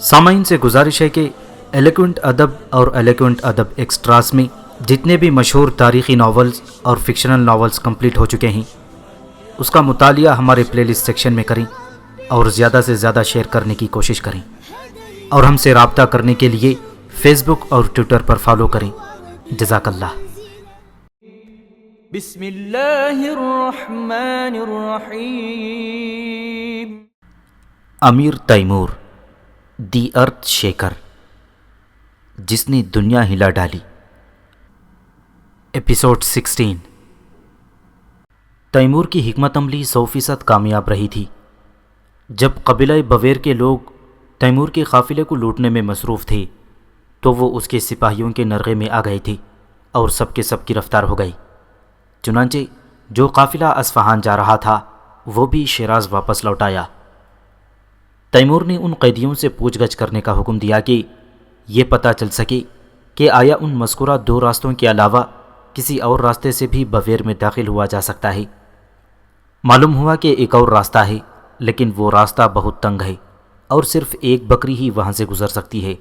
سامعین سے گزارش ہے کہ ایلیکوینٹ ادب اور ایلیکوینٹ ادب ایکسٹراز میں جتنے بھی مشہور تاریخی ناولز اور فکشنل ناولز کمپلیٹ ہو چکے ہیں اس کا مطالعہ ہمارے پلے لسٹ سیکشن میں کریں اور زیادہ سے زیادہ شیئر کرنے کی کوشش کریں، اور ہم سے رابطہ کرنے کے لیے فیس بک اور ٹویٹر پر فالو کریں۔ جزاک اللہ۔ بسم اللہ الرحمن الرحیم۔ امیر تیمور، دی ارتھ شیکر، جس نے دنیا ہلا ڈالی۔ ایپیسوڈ 16۔ تیمور کی حکمت عملی 100% کامیاب رہی تھی۔ جب قبیلہ بویر کے لوگ تیمور کے قافلے کو لوٹنے میں مصروف تھے تو وہ اس کے سپاہیوں کے نرغے میں آ گئے تھے اور سب کے سب گرفتار ہو گئے۔ چنانچہ جو قافلہ اصفہان جا رہا تھا وہ بھی شیراز واپس لوٹ آیا۔ تیمور نے ان قیدیوں سے پوچھ گچھ کرنے کا حکم دیا کہ یہ پتہ چل سکے کہ آیا ان مذکورہ 2 راستوں کے علاوہ کسی اور راستے سے بھی بویر میں داخل ہوا جا سکتا ہے۔ معلوم ہوا کہ ایک اور راستہ ہے، لیکن وہ راستہ بہت تنگ ہے اور صرف ایک بکری ہی وہاں سے گزر سکتی ہے،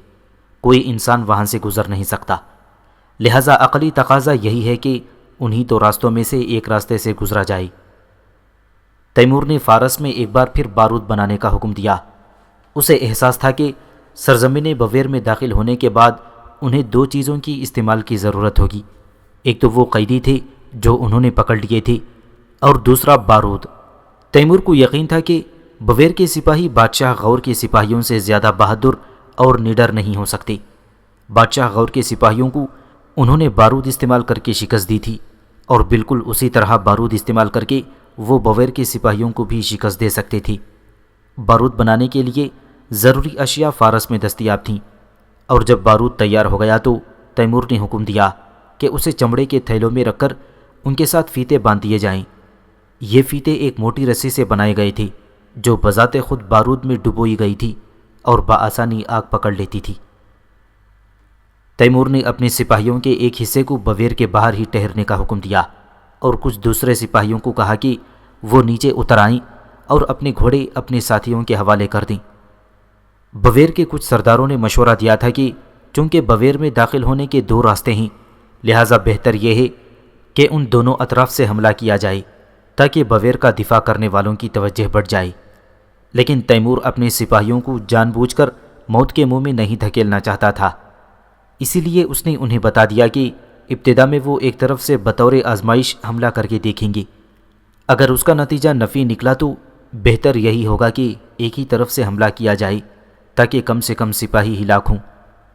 کوئی انسان وہاں سے گزر نہیں سکتا۔ لہٰذا عقلی تقاضا یہی ہے کہ انہی 2 راستوں میں سے ایک راستے سے گزرا جائے۔ تیمور نے فارس میں ایک بار پھر بارود بنانے کا حکم دیا۔ اسے احساس تھا کہ سرزمین بویر میں داخل ہونے کے بعد انہیں 2 چیزوں کی استعمال کی ضرورت ہوگی، ایک تو وہ قیدی تھے جو انہوں نے پکڑ لیے تھے، اور دوسرا بارود۔ تیمور کو یقین تھا کہ بویر کے سپاہی بادشاہ غور کے سپاہیوں سے زیادہ بہادر اور نڈر نہیں ہو سکتے۔ بادشاہ غور کے سپاہیوں کو انہوں نے بارود استعمال کر کے شکست دی تھی، اور بالکل اسی طرح بارود استعمال کر کے وہ بویر کے سپاہیوں کو بھی شکست دے سکتے تھے۔ بارود بنانے کے لیے ضروری اشیاء فارس میں دستیاب تھیں، اور جب بارود تیار ہو گیا تو تیمور نے حکم دیا کہ اسے چمڑے کے تھیلوں میں رکھ کر ان کے ساتھ فیتے باندھ دیے جائیں۔ یہ فیتے ایک موٹی رسی سے بنائے گئے تھے جو بذات خود بارود میں ڈبوئی گئی تھی اور بآسانی آگ پکڑ لیتی تھی۔ تیمور نے اپنے سپاہیوں کے ایک حصے کو بویر کے باہر ہی ٹھہرنے کا حکم دیا اور کچھ دوسرے سپاہیوں کو کہا کہ وہ نیچے اتر آئیں اور اپنے گھوڑے اپنے ساتھیوں کے حوالے کر دیں۔ بویر کے کچھ سرداروں نے مشورہ دیا تھا کہ چونکہ بویر میں داخل ہونے کے 2 راستے ہیں، لہٰذا بہتر یہ ہے کہ ان دونوں اطراف سے حملہ کیا جائے تاکہ بویر کا دفاع کرنے والوں کی توجہ بڑھ جائے۔ لیکن تیمور اپنے سپاہیوں کو جان بوجھ کر موت کے منہ میں نہیں دھکیلنا چاہتا تھا، اسی لیے اس نے انہیں بتا دیا کہ ابتدا میں وہ ایک طرف سے بطور آزمائش حملہ کر کے دیکھیں گے۔ اگر اس کا نتیجہ نفی نکلا تو بہتر یہی ہوگا کہ ایک ہی طرف سے حملہ کیا جائے تاکہ کم سے کم سپاہی ہلاک ہوں۔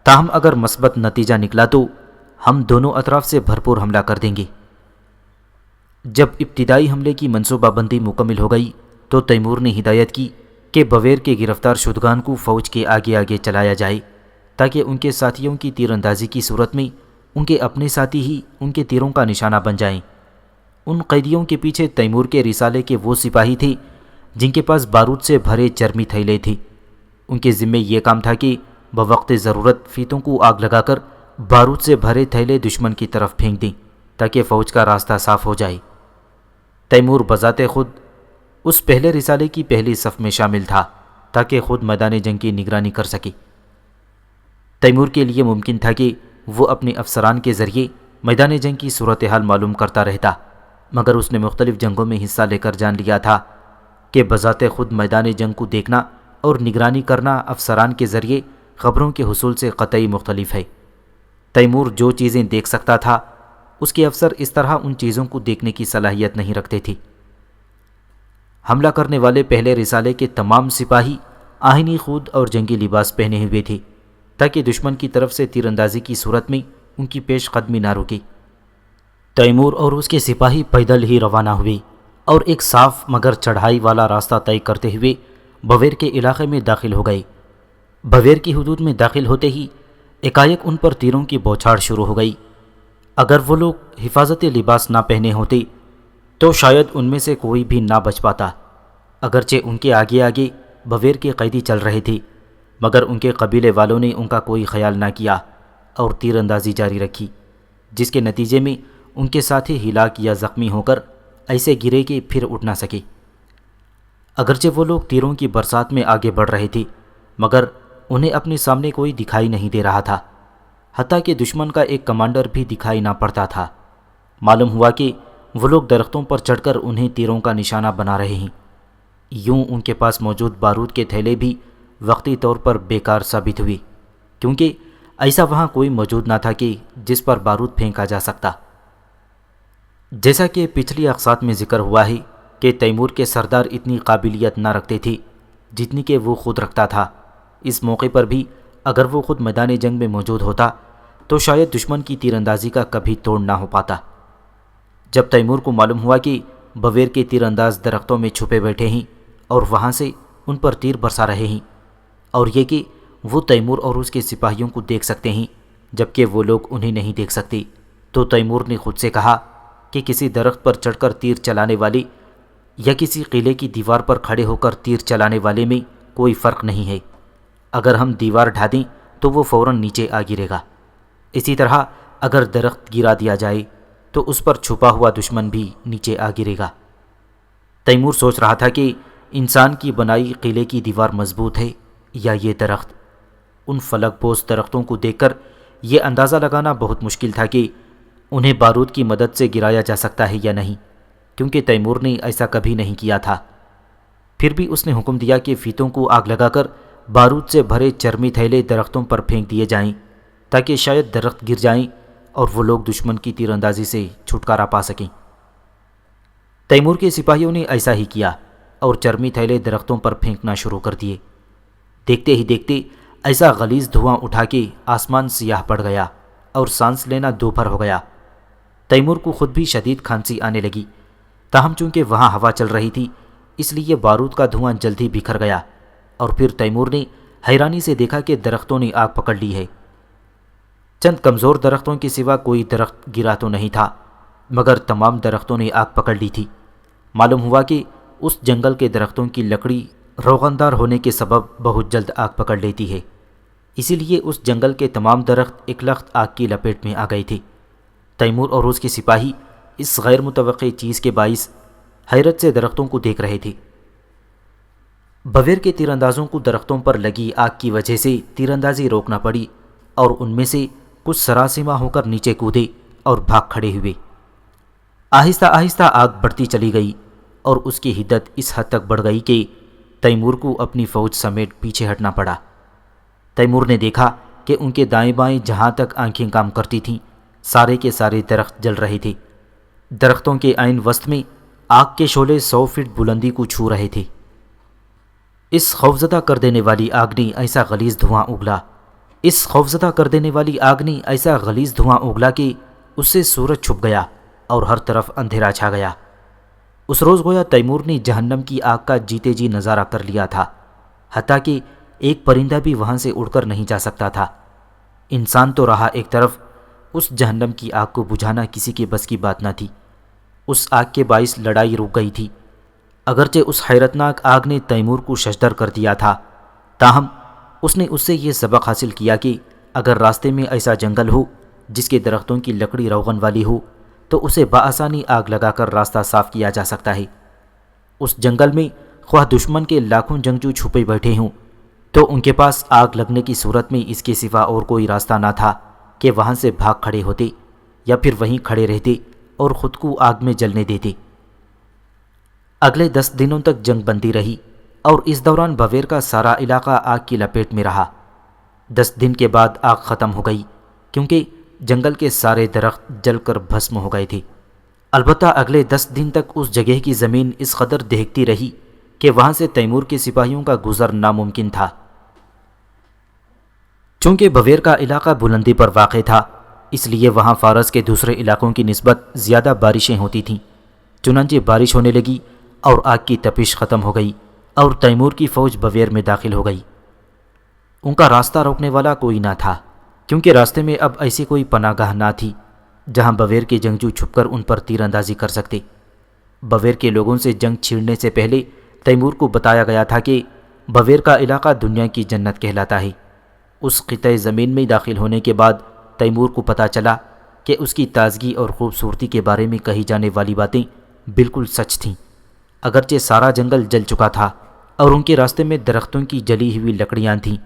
تاہم اگر مثبت نتیجہ نکلا تو ہم دونوں اطراف سے بھرپور حملہ کر دیں گے۔ جب ابتدائی حملے کی منصوبہ بندی مکمل ہو گئی تو تیمور نے ہدایت کی کہ بویر کے گرفتار شدگان کو فوج کے آگے آگے چلایا جائے تاکہ ان کے ساتھیوں کی تیر اندازی کی صورت میں ان کے اپنے ساتھی ہی ان کے تیروں کا نشانہ بن جائیں۔ ان قیدیوں کے پیچھے تیمور کے رسالے کے وہ سپاہی تھے جن کے پاس بارود سے بھرے چرمی تھیلے تھے۔ ان کے ذمے یہ کام تھا کہ بوقت ضرورت فیتوں کو آگ لگا کر بارود سے بھرے تھیلے دشمن کی طرف پھینک دیں تاکہ فوج کا راستہ صاف ہو جائے۔ تیمور بذات خود اس پہلے رسالے کی پہلی صف میں شامل تھا تاکہ خود میدان جنگ کی نگرانی کر سکے۔ تیمور کے لیے ممکن تھا کہ وہ اپنے افسران کے ذریعے میدان جنگ کی صورتحال معلوم کرتا رہتا، مگر اس نے مختلف جنگوں میں حصہ لے کر جان لیا تھا کہ بذات خود میدان جنگ کو دیکھنا اور نگرانی کرنا افسران کے ذریعے خبروں کے حصول سے قطعی مختلف ہے۔ تیمور جو چیزیں دیکھ سکتا تھا اس کے افسر اس طرح ان چیزوں کو دیکھنے کی صلاحیت نہیں رکھتے تھے۔ حملہ کرنے والے پہلے رسالے کے تمام سپاہی آہنی خود اور جنگی لباس پہنے ہوئے تھے تاکہ دشمن کی طرف سے تیر اندازی کی صورت میں ان کی پیش قدمی نہ رکے۔ تیمور اور اس کے سپاہی پیدل ہی روانہ ہوئے اور ایک صاف مگر چڑھائی والا راستہ طے کرتے ہوئے بویر کے علاقے میں داخل ہو گئے۔ بویر کی حدود میں داخل ہوتے ہی ایکائک ان پر تیروں کی بوچھاڑ شروع ہو گئی۔ اگر وہ لوگ حفاظتی لباس نہ پہنے ہوتے تو شاید ان میں سے کوئی بھی نہ بچ پاتا۔ اگرچہ ان کے آگے آگے بویر کے قیدی چل رہے تھے، مگر ان کے قبیلے والوں نے ان کا کوئی خیال نہ کیا اور تیر اندازی جاری رکھی، جس کے نتیجے میں ان کے ساتھی ہلاک یا زخمی ہو کر ایسے گرے کہ پھر اٹھ نہ سکے۔ اگرچہ وہ لوگ تیروں کی برسات میں آگے بڑھ رہے تھے، مگر انہیں اپنے سامنے کوئی دکھائی نہیں دے رہا تھا، حتیٰ کہ دشمن کا ایک کمانڈر بھی دکھائی نہ پڑتا تھا۔ معلوم ہوا کہ وہ لوگ درختوں پر چڑھ کر انہیں تیروں کا نشانہ بنا رہے ہیں۔ یوں ان کے پاس موجود بارود کے تھیلے بھی وقتی طور پر بیکار ثابت ہوئے، کیونکہ ایسا وہاں کوئی موجود نہ تھا کہ جس پر بارود پھینکا جا سکتا۔ جیسا کہ پچھلی اقساط میں ذکر ہوا ہے کہ تیمور کے سردار اتنی قابلیت نہ رکھتے تھے جتنی کہ وہ خود رکھتا تھا۔ اس موقع پر بھی اگر وہ خود میدان جنگ میں موجود ہوتا تو شاید دشمن کی تیر اندازی کا کبھی توڑ نہ ہو پاتا۔ جب تیمور کو معلوم ہوا کہ بویر کے تیر انداز درختوں میں چھپے بیٹھے ہیں اور وہاں سے ان پر تیر برسا رہے ہیں، اور یہ کہ وہ تیمور اور اس کے سپاہیوں کو دیکھ سکتے ہیں جبکہ وہ لوگ انہیں نہیں دیکھ سکتے، تو تیمور نے خود سے کہا کہ کسی درخت پر چڑھ کر تیر چلانے والے یا کسی قلعے کی دیوار پر کھڑے ہو کر تیر چلانے والے میں کوئی فرق نہیں ہے۔ اگر ہم دیوار ڈھا دیں تو وہ فوراً نیچے آ گرے گا، اسی طرح اگر درخت گرا دیا جائے تو اس پر چھپا ہوا دشمن بھی نیچے آ گرے گا۔ تیمور سوچ رہا تھا کہ انسان کی بنائی قلعے کی دیوار مضبوط ہے یا یہ درخت۔ ان فلک پوش درختوں کو دیکھ کر یہ اندازہ لگانا بہت مشکل تھا کہ انہیں بارود کی مدد سے گرایا جا سکتا ہے یا نہیں، کیونکہ تیمور نے ایسا کبھی نہیں کیا تھا۔ پھر بھی اس نے حکم دیا کہ فیتوں کو آگ لگا کر بارود سے بھرے چرمی تھیلے درختوں پر پھینک دیے جائیں تاکہ شاید درخت گر جائیں اور وہ لوگ دشمن کی تیر اندازی سے چھٹکارا پا سکیں۔ تیمور کے سپاہیوں نے ایسا ہی کیا اور چرمی تھیلے درختوں پر پھینکنا شروع کر دیے۔ دیکھتے ہی دیکھتے ایسا غلیظ دھواں اٹھا کہ آسمان سیاہ پڑ گیا اور سانس لینا دوپہر ہو گیا۔ تیمور کو خود بھی شدید کھانسی آنے لگی، تاہم چونکہ وہاں ہوا چل رہی تھی اس لیے بارود کا دھواں جلدی بکھر گیا، اور پھر تیمور نے حیرانی سے دیکھا کہ درختوں نے آگ پکڑ لی ہے۔ چند کمزور درختوں کے سوا کوئی درخت گرا تو نہیں تھا، مگر تمام درختوں نے آگ پکڑ لی تھی۔ معلوم ہوا کہ اس جنگل کے درختوں کی لکڑی روغندار ہونے کے سبب بہت جلد آگ پکڑ لیتی ہے، اسی لیے اس جنگل کے تمام درخت ایک لخت آگ کی لپیٹ میں آ گئے تھے۔ تیمور اور اس کے سپاہی اس غیر متوقع چیز کے باعث حیرت سے درختوں کو دیکھ رہے تھے۔ بویر کے تیر اندازوں کو درختوں پر لگی آگ کی وجہ سے تیر اندازی روکنا پڑی، اور ان میں سے کچھ سراسیمہ ہو کر نیچے کودے اور بھاگ کھڑے ہوئے۔ آہستہ آہستہ آگ بڑھتی چلی گئی اور اس کی حدت اس حد تک بڑھ گئی کہ تیمور کو اپنی فوج سمیت پیچھے ہٹنا پڑا۔ تیمور نے دیکھا کہ ان کے دائیں بائیں جہاں تک آنکھیں کام کرتی تھیں سارے کے سارے درخت جل رہے تھے۔ درختوں کے عین وسط میں آگ کے شعلے 100 فٹ بلندی کو چھو رہے تھے۔ اس خوفزدہ کر دینے والی آگ نے ایسا غلیظ دھواں اگلا کہ اس سے سورج چھپ گیا اور ہر طرف اندھیرا چھا گیا۔ اس روز گویا تیمور نے جہنم کی آگ کا جیتے جی نظارہ کر لیا تھا، حتیٰ کہ ایک پرندہ بھی وہاں سے اڑ کر نہیں جا سکتا تھا۔ انسان تو رہا ایک طرف، اس جہنم کی آگ کو بجھانا کسی کے بس کی بات نہ تھی۔ اس آگ کے باعث لڑائی رک گئی تھی۔ اگرچہ اس حیرتناک آگ نے تیمور کو ششدر کر دیا تھا، تاہم اس نے اس سے یہ سبق حاصل کیا کہ اگر راستے میں ایسا جنگل ہو جس کے درختوں کی لکڑی روغن والی ہو تو اسے بآسانی آگ لگا کر راستہ صاف کیا جا سکتا ہے۔ اس جنگل میں خواہ دشمن کے لاکھوں جنگجو چھپے بیٹھے ہوں تو ان کے پاس آگ لگنے کی صورت میں اس کے سوا اور کوئی راستہ نہ تھا کہ وہاں سے بھاگ کھڑے ہوتے یا پھر وہیں کھڑے رہتے اور خود کو آگ میں جلنے دیتے۔ اگلے 10 دنوں تک جنگ بندی رہی اور اس دوران بویر کا سارا علاقہ آگ کی لپیٹ میں رہا۔ 10 دن کے بعد آگ ختم ہو گئی کیونکہ جنگل کے سارے درخت جل کر بھسم ہو گئے تھے۔ البتہ اگلے 10 دن تک اس جگہ کی زمین اس قدر دہکتی رہی کہ وہاں سے تیمور کے سپاہیوں کا گزر ناممکن تھا۔ چونکہ بویر کا علاقہ بلندی پر واقع تھا اس لیے وہاں فارس کے دوسرے علاقوں کی نسبت زیادہ بارشیں ہوتی تھیں، چنانچہ بارش ہونے لگی اور آگ کی تپش ختم ہو گئی اور تیمور کی فوج بویر میں داخل ہو گئی۔ ان کا راستہ روکنے والا کوئی نہ تھا کیونکہ راستے میں اب ایسی کوئی پناہ گاہ نہ تھی جہاں بویر کے جنگجو چھپ کر ان پر تیر اندازی کر سکتے۔ بویر کے لوگوں سے جنگ چھیڑنے سے پہلے تیمور کو بتایا گیا تھا کہ بویر کا علاقہ دنیا کی جنت کہلاتا ہے۔ اس خطۂ زمین میں داخل ہونے کے بعد تیمور کو پتہ چلا کہ اس کی تازگی اور خوبصورتی کے بارے میں کہی جانے والی باتیں بالکل سچ تھیں۔ اگرچہ سارا جنگل جل چکا تھا اور ان کے راستے میں درختوں کی جلی ہوئی لکڑیاں تھیں،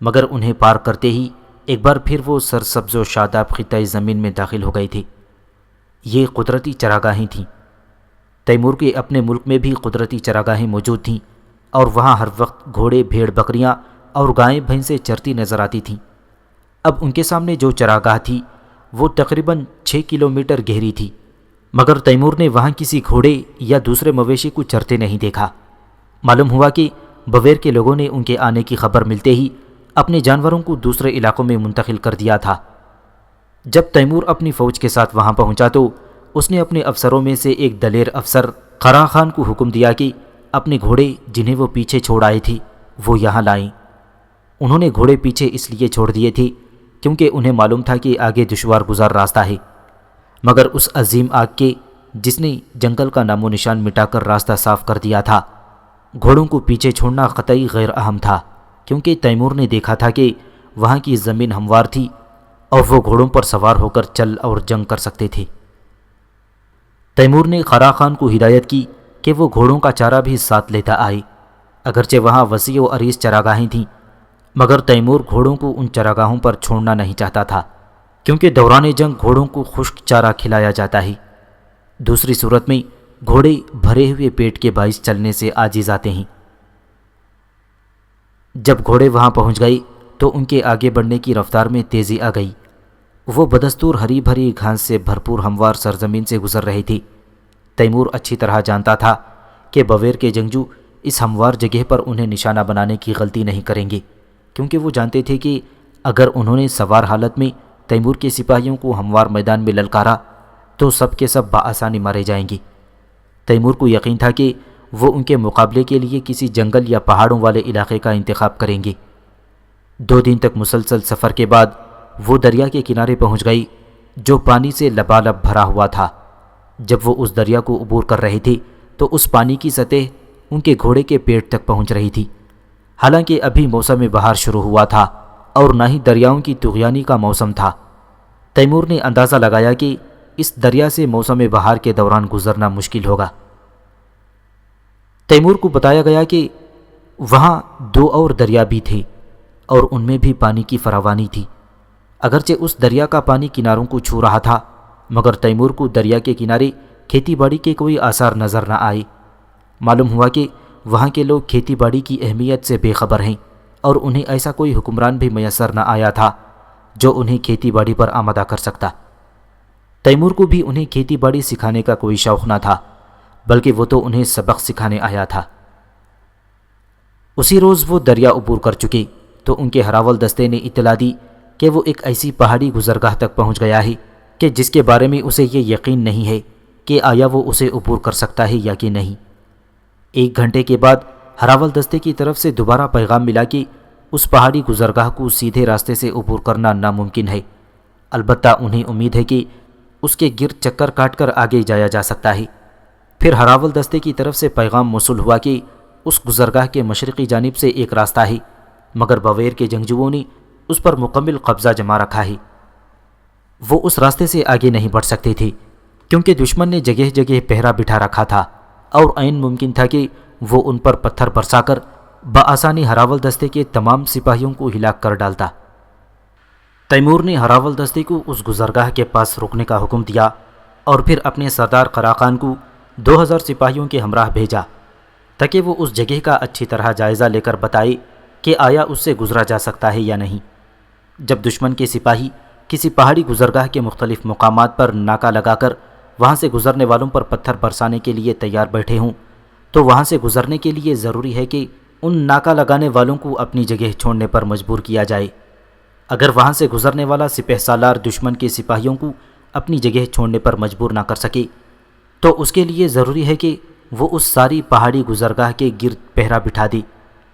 مگر انہیں پار کرتے ہی ایک بار پھر وہ سرسبز و شاداب خطۂ زمین میں داخل ہو گئی تھی۔ یہ قدرتی چراگاہیں تھیں۔ تیمور کے اپنے ملک میں بھی قدرتی چراگاہیں موجود تھیں اور وہاں ہر وقت گھوڑے، بھیڑ بکریاں اور گائیں بھینسیں چرتی نظر آتی تھیں۔ اب ان کے سامنے جو چراگاہ تھی وہ تقریباً 6 کلومیٹر گہری تھی، مگر تیمور نے وہاں کسی گھوڑے یا دوسرے مویشی کو چرتے نہیں دیکھا۔ معلوم ہوا کہ بویر کے لوگوں نے ان کے آنے کی خبر ملتے ہی اپنے جانوروں کو دوسرے علاقوں میں منتقل کر دیا تھا۔ جب تیمور اپنی فوج کے ساتھ وہاں پہنچا تو اس نے اپنے افسروں میں سے ایک دلیر افسر قرا خان کو حکم دیا کہ اپنے گھوڑے جنہیں وہ پیچھے چھوڑ آئے تھے وہ یہاں لائیں۔ انہوں نے گھوڑے پیچھے اس لیے چھوڑ دیے تھے کیونکہ انہیں معلوم تھا کہ آگے دشوار گزار راستہ ہے، مگر اس عظیم آگ کے جس نے جنگل کا نام و نشان مٹا کر راستہ صاف کر دیا تھا، گھوڑوں کو پیچھے چھوڑنا قطعی غیر اہم تھا، کیونکہ تیمور نے دیکھا تھا کہ وہاں کی زمین ہموار تھی اور وہ گھوڑوں پر سوار ہو کر چل اور جنگ کر سکتے تھے۔ تیمور نے قرا خان کو ہدایت کی کہ وہ گھوڑوں کا چارہ بھی ساتھ لیتا آئے۔ اگرچہ وہاں وسیع و عریض چراگاہیں تھیں، مگر تیمور گھوڑوں کو ان چراگاہوں پر چھوڑنا نہیں چاہتا تھا، کیونکہ دوران جنگ گھوڑوں کو خشک چارہ کھلایا جاتا ہے۔ دوسری صورت میں گھوڑے بھرے ہوئے پیٹ کے باعث چلنے سے عاجز آتے ہیں۔ جب گھوڑے وہاں پہنچ گئے تو ان کے آگے بڑھنے کی رفتار میں تیزی آ گئی۔ وہ بدستور ہری بھری گھاس سے بھرپور ہموار سرزمین سے گزر رہے تھے۔ تیمور اچھی طرح جانتا تھا کہ بویر کے جنگجو اس ہموار جگہ پر انہیں نشانہ بنانے کی غلطی نہیں کریں گے، کیونکہ وہ جانتے تھے کہ اگر انہوں نے سوار حالت میں تیمور کے سپاہیوں کو ہموار میدان میں للکارا تو سب کے سب بآسانی مارے جائیں گے۔ تیمور کو یقین تھا کہ وہ ان کے مقابلے کے لیے کسی جنگل یا پہاڑوں والے علاقے کا انتخاب کریں گے۔ 2 دن تک مسلسل سفر کے بعد وہ دریا کے کنارے پہنچ گئی جو پانی سے لبالب بھرا ہوا تھا۔ جب وہ اس دریا کو عبور کر رہے تھے تو اس پانی کی سطح ان کے گھوڑے کے پیٹ تک پہنچ رہی تھی۔ حالانکہ ابھی موسم بہار شروع ہوا تھا اور نہ ہی دریاؤں کی طغیانی کا موسم تھا۔ تیمور نے اندازہ لگایا کہ اس دریا سے موسم بہار کے دوران گزرنا مشکل ہوگا۔ تیمور کو بتایا گیا کہ وہاں 2 اور دریا بھی تھے اور ان میں بھی پانی کی فراوانی تھی۔ اگرچہ اس دریا کا پانی کناروں کو چھو رہا تھا، مگر تیمور کو دریا کے کنارے کھیتی باڑی کے کوئی آثار نظر نہ آئے۔ معلوم ہوا کہ وہاں کے لوگ کھیتی باڑی کی اہمیت سے بے خبر ہیں اور انہیں ایسا کوئی حکمران بھی میسر نہ آیا تھا جو انہیں کھیتی باڑی پر آمادہ کر سکتا۔ تیمور کو بھی انہیں کھیتی باڑی سکھانے کا کوئی شوق نہ تھا، بلکہ وہ تو انہیں سبق سکھانے آیا تھا۔ اسی روز وہ دریا عبور کر چکے تو ان کے ہراول دستے نے اطلاع دی کہ وہ ایک ایسی پہاڑی گزرگاہ تک پہنچ گیا ہے کہ جس کے بارے میں اسے یہ یقین نہیں ہے کہ آیا وہ اسے عبور کر سکتا ہے یا کہ نہیں۔ 1 گھنٹے کے بعد ہراول دستے کی طرف سے دوبارہ پیغام ملا کہ اس پہاڑی گزرگاہ کو سیدھے راستے سے عبور کرنا ناممکن ہے، البتہ انہیں امید ہے کہ اس کے گرد چکر کاٹ کر آگے جایا جا سکتا ہے۔ پھر ہراول دستے کی طرف سے پیغام موصول ہوا کہ اس گزرگاہ کے مشرقی جانب سے ایک راستہ ہے، مگر بویر کے جنگجوؤں نے اس پر مکمل قبضہ جما رکھا ہے۔ وہ اس راستے سے آگے نہیں بڑھ سکتے تھے کیونکہ دشمن نے جگہ جگہ پہرا بٹھا رکھا تھا اور عین ممکن تھا کہ وہ ان پر پتھر برسا کر بآسانی ہراول دستے کے تمام سپاہیوں کو ہلاک کر ڈالتا۔ تیمور نے ہراول دستے کو اس گزرگاہ کے پاس رکنے کا حکم دیا اور پھر اپنے سردار قرا خان کو 2000 سپاہیوں کے ہمراہ بھیجا تاکہ وہ اس جگہ کا اچھی طرح جائزہ لے کر بتائے کہ آیا اس سے گزرا جا سکتا ہے یا نہیں۔ جب دشمن کے سپاہی کسی پہاڑی گزرگاہ کے مختلف مقامات پر ناکہ لگا کر وہاں سے گزرنے والوں پر پتھر برسانے کے لیے تیار بیٹھے ہوں تو وہاں سے گزرنے کے لیے ضروری ہے کہ ان ناکہ لگانے والوں کو اپنی جگہ چھوڑنے پر مجبور کیا جائے۔ اگر وہاں سے گزرنے والا سپہ سالار دشمن کے سپاہیوں کو اپنی جگہ چھوڑنے پر مجبور نہ کر سکے تو اس کے لیے ضروری ہے کہ وہ اس ساری پہاڑی گزرگاہ کے گرد پہرا بٹھا دے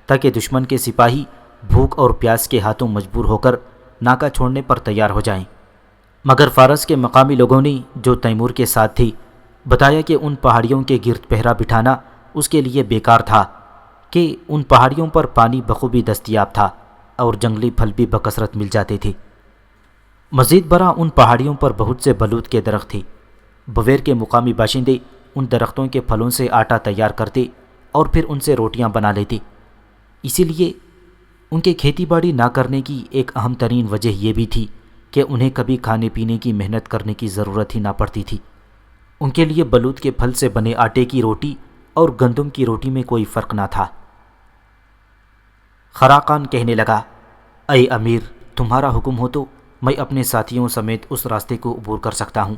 تاکہ دشمن کے سپاہی بھوک اور پیاس کے ہاتھوں مجبور ہو کر ناکہ چھوڑنے پر تیار ہو جائیں۔ مگر فارس کے مقامی لوگوں نے جو تیمور کے ساتھ تھی بتایا کہ ان پہاڑیوں کے گرد پہرا بٹھانا اس کے لیے بیکار تھا کہ ان پہاڑیوں پر پانی بخوبی دستیاب تھا اور جنگلی پھل بھی بکثرت مل جاتے تھے۔ مزید برآں ان پہاڑیوں پر بہت سے بلوط کے درخت تھے۔ بویر کے مقامی باشندے ان درختوں کے پھلوں سے آٹا تیار کرتے اور پھر ان سے روٹیاں بنا لیتے۔ اسی لیے ان کے کھیتی باڑی نہ کرنے کی ایک اہم ترین وجہ یہ بھی تھی کہ انہیں کبھی کھانے پینے کی محنت کرنے کی ضرورت ہی نہ پڑتی تھی۔ ان کے لیے بلوط کے پھل سے بنے آٹے کی روٹی اور گندم کی روٹی میں کوئی فرق نہ تھا۔ خراقان کہنے لگا، اے امیر، تمہارا حکم ہو تو میں اپنے ساتھیوں سمیت اس راستے کو عبور کر سکتا ہوں۔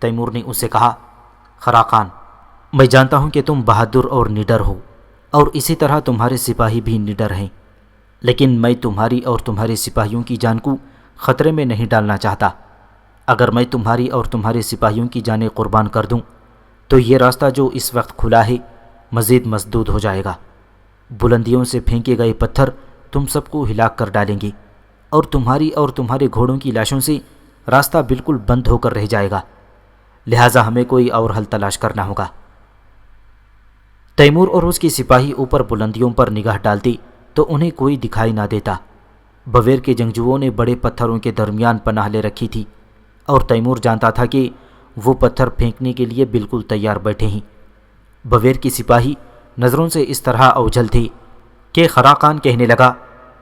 تیمور نے اس سے کہا، خراقان، میں جانتا ہوں کہ تم بہادر اور نڈر ہو، اور اسی طرح تمہارے سپاہی بھی نڈر ہیں، لیکن میں تمہاری اور تمہارے سپاہیوں کی جان کو خطرے میں نہیں ڈالنا چاہتا۔ اگر میں تمہاری اور تمہارے سپاہیوں کی جانیں قربان کر دوں تو یہ راستہ جو اس وقت کھلا ہے مزید مسدود ہو جائے گا۔ بلندیوں سے پھینکے گئے پتھر تم سب کو ہلاک کر ڈالیں گے، اور تمہاری اور تمہارے گھوڑوں کی لاشوں سے راستہ بالکل بند ہو کر رہ جائے گا، لہٰذا ہمیں کوئی اور حل تلاش کرنا ہوگا۔ تیمور اور اس کے سپاہی اوپر بلندیوں پر نگاہ ڈالتے تو انہیں کوئی دکھائی نہ دیتا۔ بویر کے جنگجوؤں نے بڑے پتھروں کے درمیان پناہ لے رکھی تھی، اور تیمور جانتا تھا کہ وہ پتھر پھینکنے کے لیے بالکل تیار بیٹھے ہیں۔ بویر کے سپاہی نظروں سے اس طرح اوجھل تھے کہ خراقان کہنے لگا،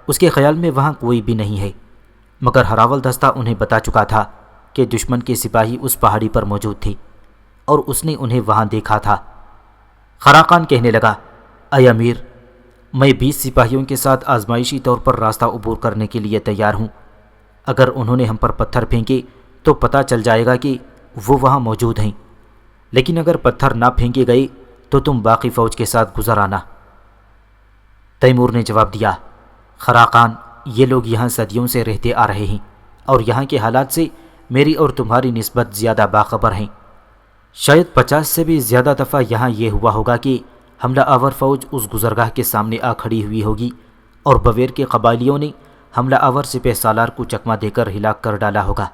اس کے خیال میں وہاں کوئی بھی نہیں ہے، مگر ہراول دستہ انہیں بتا چکا تھا کہ دشمن کے سپاہی اس پہاڑی پر موجود تھے، اور اس نے انہیں وہاں دیکھا تھا۔ خراقان کہنے لگا، اے امیر، میں 20 سپاہیوں کے ساتھ آزمائشی طور پر راستہ عبور کرنے کے لیے تیار ہوں۔ اگر انہوں نے ہم پر پتھر پھینکے تو پتہ چل جائے گا کہ وہ وہاں موجود ہیں، لیکن اگر پتھر نہ پھینکے گئے تو تم باقی فوج کے ساتھ گزر آنا۔ تیمور نے جواب دیا، خراقان، یہ لوگ یہاں صدیوں سے رہتے آ رہے ہیں، اور یہاں کے حالات سے میری اور تمہاری نسبت زیادہ باخبر ہیں۔ شاید 50 سے بھی زیادہ دفعہ یہاں یہ ہوا ہوگا کہ حملہ آور فوج اس گزرگاہ کے سامنے آ کھڑی ہوئی ہوگی، اور بویر کے قبائلیوں نے حملہ آور سپہ سالار کو چکمہ دے کر ہلاک کر ڈالا ہوگا۔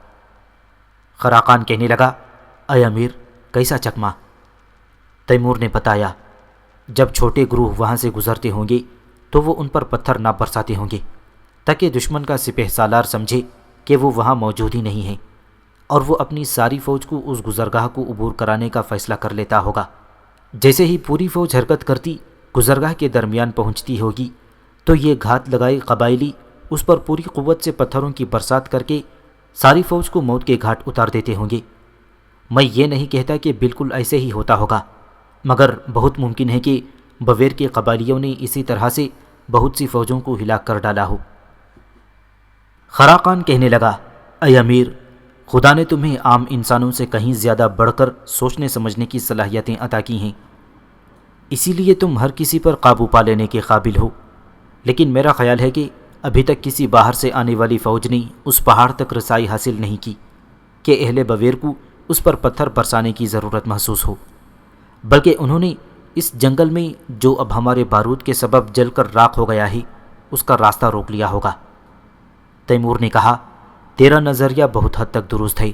خراقان کہنے لگا، اے امیر، کیسا چکمہ؟ تیمور نے بتایا، جب چھوٹے گروہ وہاں سے گزرتے ہوں گے تو وہ ان پر پتھر نہ برساتے ہوں گے، تاکہ دشمن کا سپہ سالار سمجھے کہ وہ وہاں موجود ہی نہیں ہیں، اور وہ اپنی ساری فوج کو اس گزرگاہ کو عبور کرانے کا فیصلہ کر لیتا ہوگا۔ جیسے ہی پوری فوج حرکت کرتی گزرگاہ کے درمیان پہنچتی ہوگی تو یہ گھات لگائے قبائلی اس پر پوری قوت سے پتھروں کی برسات کر کے ساری فوج کو موت کے گھاٹ اتار دیتے ہوں گے۔ میں یہ نہیں کہتا کہ بالکل ایسے ہی ہوتا ہوگا، مگر بہت ممکن ہے کہ بویر کے قبائلیوں نے اسی طرح سے بہت سی فوجوں کو ہلاک کر ڈالا ہو۔ خراقان کہنے لگا، اے امیر، خدا نے تمہیں عام انسانوں سے کہیں زیادہ بڑھ کر سوچنے سمجھنے کی صلاحیتیں عطا کی ہیں، اسی لیے تم ہر کسی پر قابو پا لینے کے قابل ہو، لیکن میرا خیال ہے کہ ابھی تک کسی باہر سے آنے والی فوج نے اس پہاڑ تک رسائی حاصل نہیں کی کہ اہل بویر کو اس پر پتھر برسانے کی ضرورت محسوس ہو، بلکہ انہوں نے اس جنگل میں جو اب ہمارے بارود کے سبب جل کر راکھ ہو گیا ہے اس کا راستہ روک لیا ہوگا۔ تیمور نے کہا، تیرا نظریہ بہت حد تک درست ہے،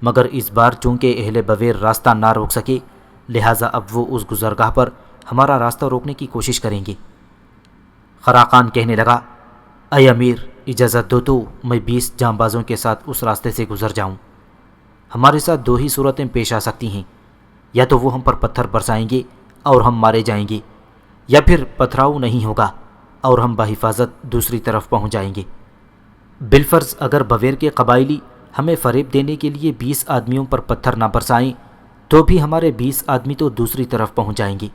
مگر اس بار چونکہ اہل بویر راستہ نہ روک سکے، لہٰذا اب وہ اس گزرگاہ پر ہمارا راستہ روکنے کی کوشش کریں گے۔ خراقان کہنے لگا، اے امیر، اجازت دو تو میں 20 جانبازوں کے ساتھ اس راستے سے گزر جاؤں۔ ہمارے ساتھ دو ہی صورتیں پیش آ سکتی ہیں، یا تو وہ ہم پر پتھر برسائیں گے اور ہم مارے جائیں گے، یا پھر پتھراؤ نہیں ہوگا اور ہم بحفاظت دوسری طرف پہنچ جائیں گے۔ بالفرض اگر بویر کے قبائلی ہمیں فریب دینے کے لیے 20 آدمیوں پر پتھر نہ برسائیں تو بھی ہمارے 20 آدمی تو دوسری طرف پہنچ جائیں گے۔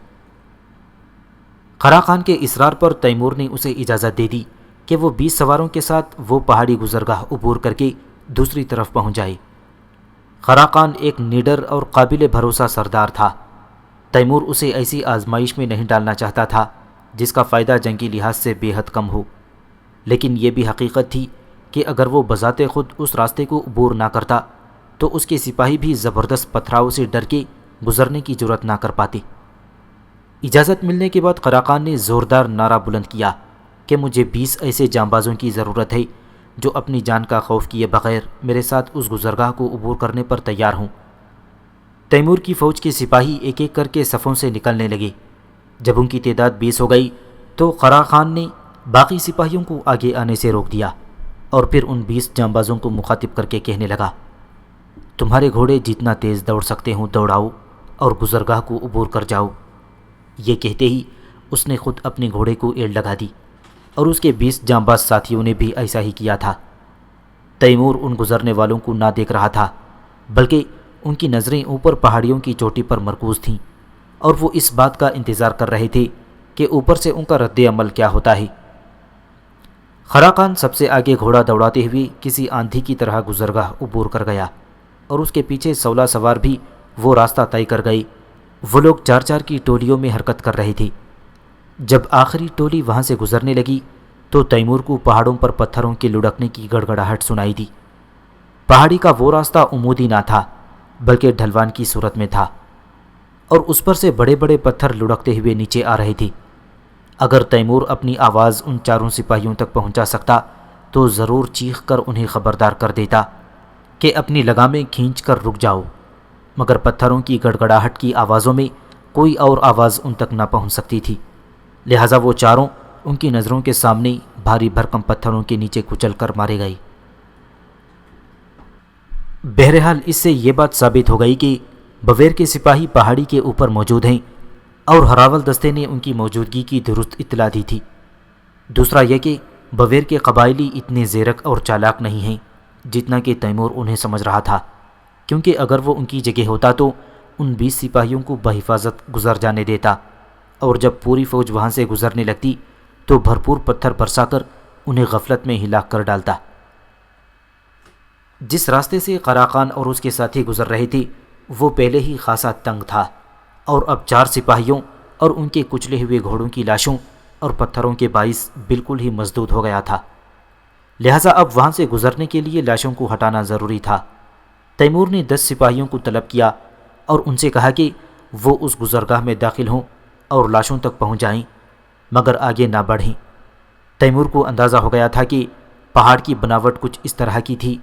خراقان کے اصرار پر تیمور نے اسے اجازت دے دی کہ وہ 20 سواروں کے ساتھ وہ پہاڑی گزرگاہ عبور کر کے دوسری طرف پہنچ جائے۔ خراقان ایک نڈر اور قابل بھروسہ سردار تھا۔ تیمور اسے ایسی آزمائش میں نہیں ڈالنا چاہتا تھا جس کا فائدہ جنگی لحاظ سے بے حد کم ہو، لیکن یہ بھی حقیقت تھی کہ اگر وہ بذات خود اس راستے کو عبور نہ کرتا تو اس کے سپاہی بھی زبردست پتھراؤ سے ڈر کے گزرنے کی جرات نہ کر پاتے۔ اجازت ملنے کے بعد خراقان نے زوردار نعرہ بلند کیا کہ مجھے 20 ایسے جانبازوں کی ضرورت ہے جو اپنی جان کا خوف کیے بغیر میرے ساتھ اس گزرگاہ کو عبور کرنے پر تیار ہوں۔ تیمور کی فوج کے سپاہی ایک ایک کر کے صفوں سے نکلنے لگے۔ جب ان کی تعداد 20 ہو گئی تو خراقان نے باقی سپاہیوں کو آگے آنے سے روک دیا، اور پھر ان 20 جانبازوں کو مخاطب کر کے کہنے لگا، تمہارے گھوڑے جتنا تیز دوڑ سکتے ہوں دوڑاؤ اور گزرگاہ کو عبور کر جاؤ۔ یہ کہتے ہی اس نے خود اپنے گھوڑے کو ایڑ لگا دی اور اس کے 20 جانباز ساتھیوں نے بھی ایسا ہی کیا تھا۔ تیمور ان گزرنے والوں کو نہ دیکھ رہا تھا، بلکہ ان کی نظریں اوپر پہاڑیوں کی چوٹی پر مرکوز تھیں، اور وہ اس بات کا انتظار کر رہے تھے کہ اوپر سے ان کا رد عمل کیا ہوتا ہے۔ خراقان سب سے آگے گھوڑا دوڑاتے ہوئے کسی آندھی کی طرح گزرگاہ عبور کر گیا، اور اس کے پیچھے 16 سوار بھی وہ راستہ طے کر گئے۔ وہ لوگ 4 کی ٹولیوں میں حرکت کر رہے تھے۔ جب آخری ٹولی وہاں سے گزرنے لگی تو تیمور کو پہاڑوں پر پتھروں کے لڑکنے کی گڑگڑاہٹ سنائی دی۔ پہاڑی کا وہ راستہ عمودی نہ تھا، بلکہ ڈھلوان کی صورت میں تھا، اور اس پر سے بڑے بڑے پتھر لڑکتے ہوئے نیچے آ رہے تھے۔ اگر تیمور اپنی آواز ان 4 سپاہیوں تک پہنچا سکتا تو ضرور چیخ کر انہیں خبردار کر دیتا کہ اپنی لگامیں کھینچ کر رک جاؤ، مگر پتھروں کی گڑگڑاہٹ کی آوازوں میں کوئی اور آواز ان تک نہ پہنچ سکتی تھی، لہٰذا وہ 4 ان کی نظروں کے سامنے بھاری بھرکم پتھروں کے نیچے کچل کر مارے گئے۔ بہرحال اس سے یہ بات ثابت ہو گئی کہ بویر کے سپاہی پہاڑی کے اوپر موجود ہیں، اور ہراول دستے نے ان کی موجودگی کی درست اطلاع دی تھی۔ دوسرا یہ کہ بویر کے قبائلی اتنے زیرک اور چالاک نہیں ہیں جتنا کہ تیمور انہیں سمجھ رہا تھا، کیونکہ اگر وہ ان کی جگہ ہوتا تو ان 20 سپاہیوں کو بحفاظت گزر جانے دیتا، اور جب پوری فوج وہاں سے گزرنے لگتی تو بھرپور پتھر برسا کر انہیں غفلت میں ہلاک کر ڈالتا۔ جس راستے سے خراقان اور اس کے ساتھی گزر رہے تھے وہ پہلے ہی خاصا تنگ تھا، اور اب 4 سپاہیوں اور ان کے کچلے ہوئے گھوڑوں کی لاشوں اور پتھروں کے باعث بالکل ہی مسدود ہو گیا تھا، لہٰذا اب وہاں سے گزرنے کے لیے لاشوں کو ہٹانا ضروری تھا۔ تیمور نے 10 سپاہیوں کو طلب کیا اور ان سے کہا کہ وہ اس گزرگاہ میں داخل ہوں اور لاشوں تک پہنچ جائیں، مگر آگے نہ بڑھیں۔ تیمور کو اندازہ ہو گیا تھا کہ پہاڑ کی بناوٹ کچھ اس طرح کی تھی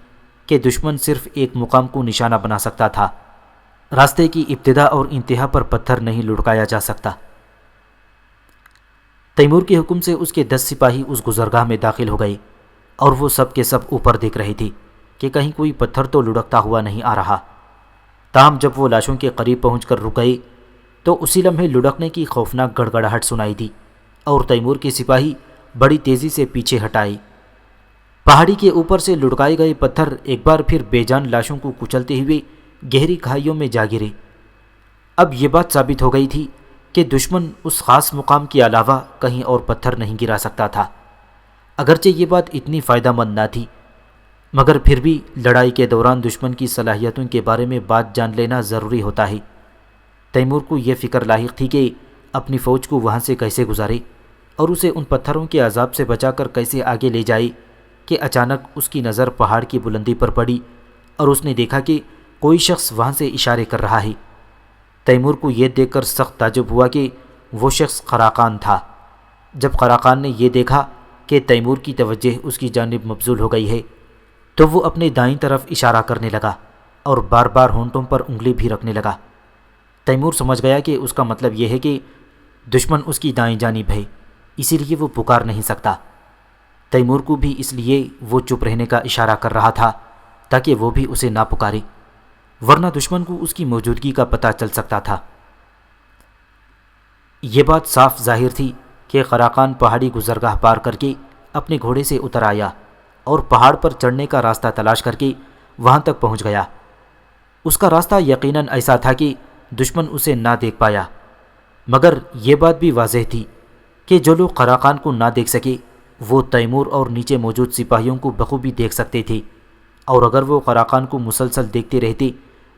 کہ دشمن صرف ایک مقام کو نشانہ بنا سکتا تھا، راستے کی ابتدا اور انتہا پر پتھر نہیں لڑکایا جا سکتا۔ تیمور کے حکم سے اس کے 10 سپاہی اس گزرگاہ میں داخل ہو گئے، اور وہ سب کے سب اوپر دیکھ رہے تھے کہ کہیں کوئی پتھر تو لڑکتا ہوا نہیں آ رہا۔ تاہم جب وہ لاشوں کے قریب پہنچ کر رک گئے تو اسی لمحے لڑکنے کی خوفناک گڑگڑاہٹ سنائی دی، اور تیمور کے سپاہی بڑی تیزی سے پیچھے ہٹائے۔ پہاڑی کے اوپر سے لڑکائے گئے پتھر ایک بار پھر بے جان لاشوں کو کچلتے ہوئے گہری کھائیوں میں جا گرے۔ اب یہ بات ثابت ہو گئی تھی کہ دشمن اس خاص مقام کے علاوہ کہیں اور پتھر نہیں گرا سکتا تھا۔ اگرچہ یہ بات اتنی فائدہ مند نہ تھی، مگر پھر بھی لڑائی کے دوران دشمن کی صلاحیتوں کے بارے میں بات جان لینا ضروری ہوتا ہے۔ تیمور کو یہ فکر لاحق تھی کہ اپنی فوج کو وہاں سے کیسے گزارے اور اسے ان پتھروں کے عذاب سے بچا کر کیسے آگے لے جائے کہ اچانک اس کی نظر پہاڑ کی بلندی پر پڑی، اور اس نے دیکھا کہ کوئی شخص وہاں سے اشارے کر رہا ہے۔ تیمور کو یہ دیکھ کر سخت تعجب ہوا کہ وہ شخص خراقان تھا۔ جب خراقان نے یہ دیکھا کہ تیمور کی توجہ اس کی جانب مبذول ہو گئی ہے تو وہ اپنے دائیں طرف اشارہ کرنے لگا اور بار بار ہونٹوں پر انگلی بھی رکھنے لگا۔ تیمور سمجھ گیا کہ اس کا مطلب یہ ہے کہ دشمن اس کی دائیں جانب ہے، اسی لیے وہ پکار نہیں سکتا۔ تیمور کو بھی اس لیے وہ چپ رہنے کا اشارہ کر رہا تھا تاکہ وہ بھی اسے نہ پکارے، ورنہ دشمن کو اس کی موجودگی کا پتہ چل سکتا تھا۔ یہ بات صاف ظاہر تھی کہ خراقان پہاڑی گزرگاہ پار کر کے اپنے گھوڑے سے اتر آیا اور پہاڑ پر چڑھنے کا راستہ تلاش کر کے وہاں تک پہنچ گیا۔ اس کا راستہ یقیناً ایسا تھا کہ دشمن اسے نہ دیکھ پایا، مگر یہ بات بھی واضح تھی کہ جو لوگ خراقان کو نہ دیکھ سکے وہ تیمور اور نیچے موجود سپاہیوں کو بخوبی دیکھ سکتے تھے، اور اگر وہ خراقان کو مسلسل دیکھتے رہتے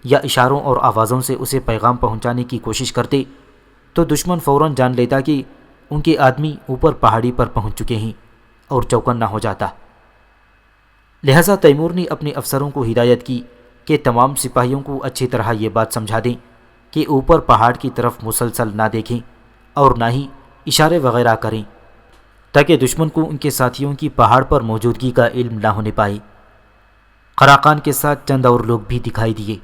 یا اشاروں اور آوازوں سے اسے پیغام پہنچانے کی کوشش کرتے تو دشمن فوراً جان لیتا کہ ان کے آدمی اوپر پہاڑی پر پہنچ چکے ہیں اور چوکنا ہو جاتا۔ لہذا تیمور نے اپنے افسروں کو ہدایت کی کہ تمام سپاہیوں کو اچھی طرح یہ بات سمجھا دیں کہ اوپر پہاڑ کی طرف مسلسل نہ دیکھیں اور نہ ہی اشارے وغیرہ کریں، تاکہ دشمن کو ان کے ساتھیوں کی پہاڑ پر موجودگی کا علم نہ ہونے پائے۔ خراقان کے ساتھ چند اور لوگ بھی دکھائی دیے۔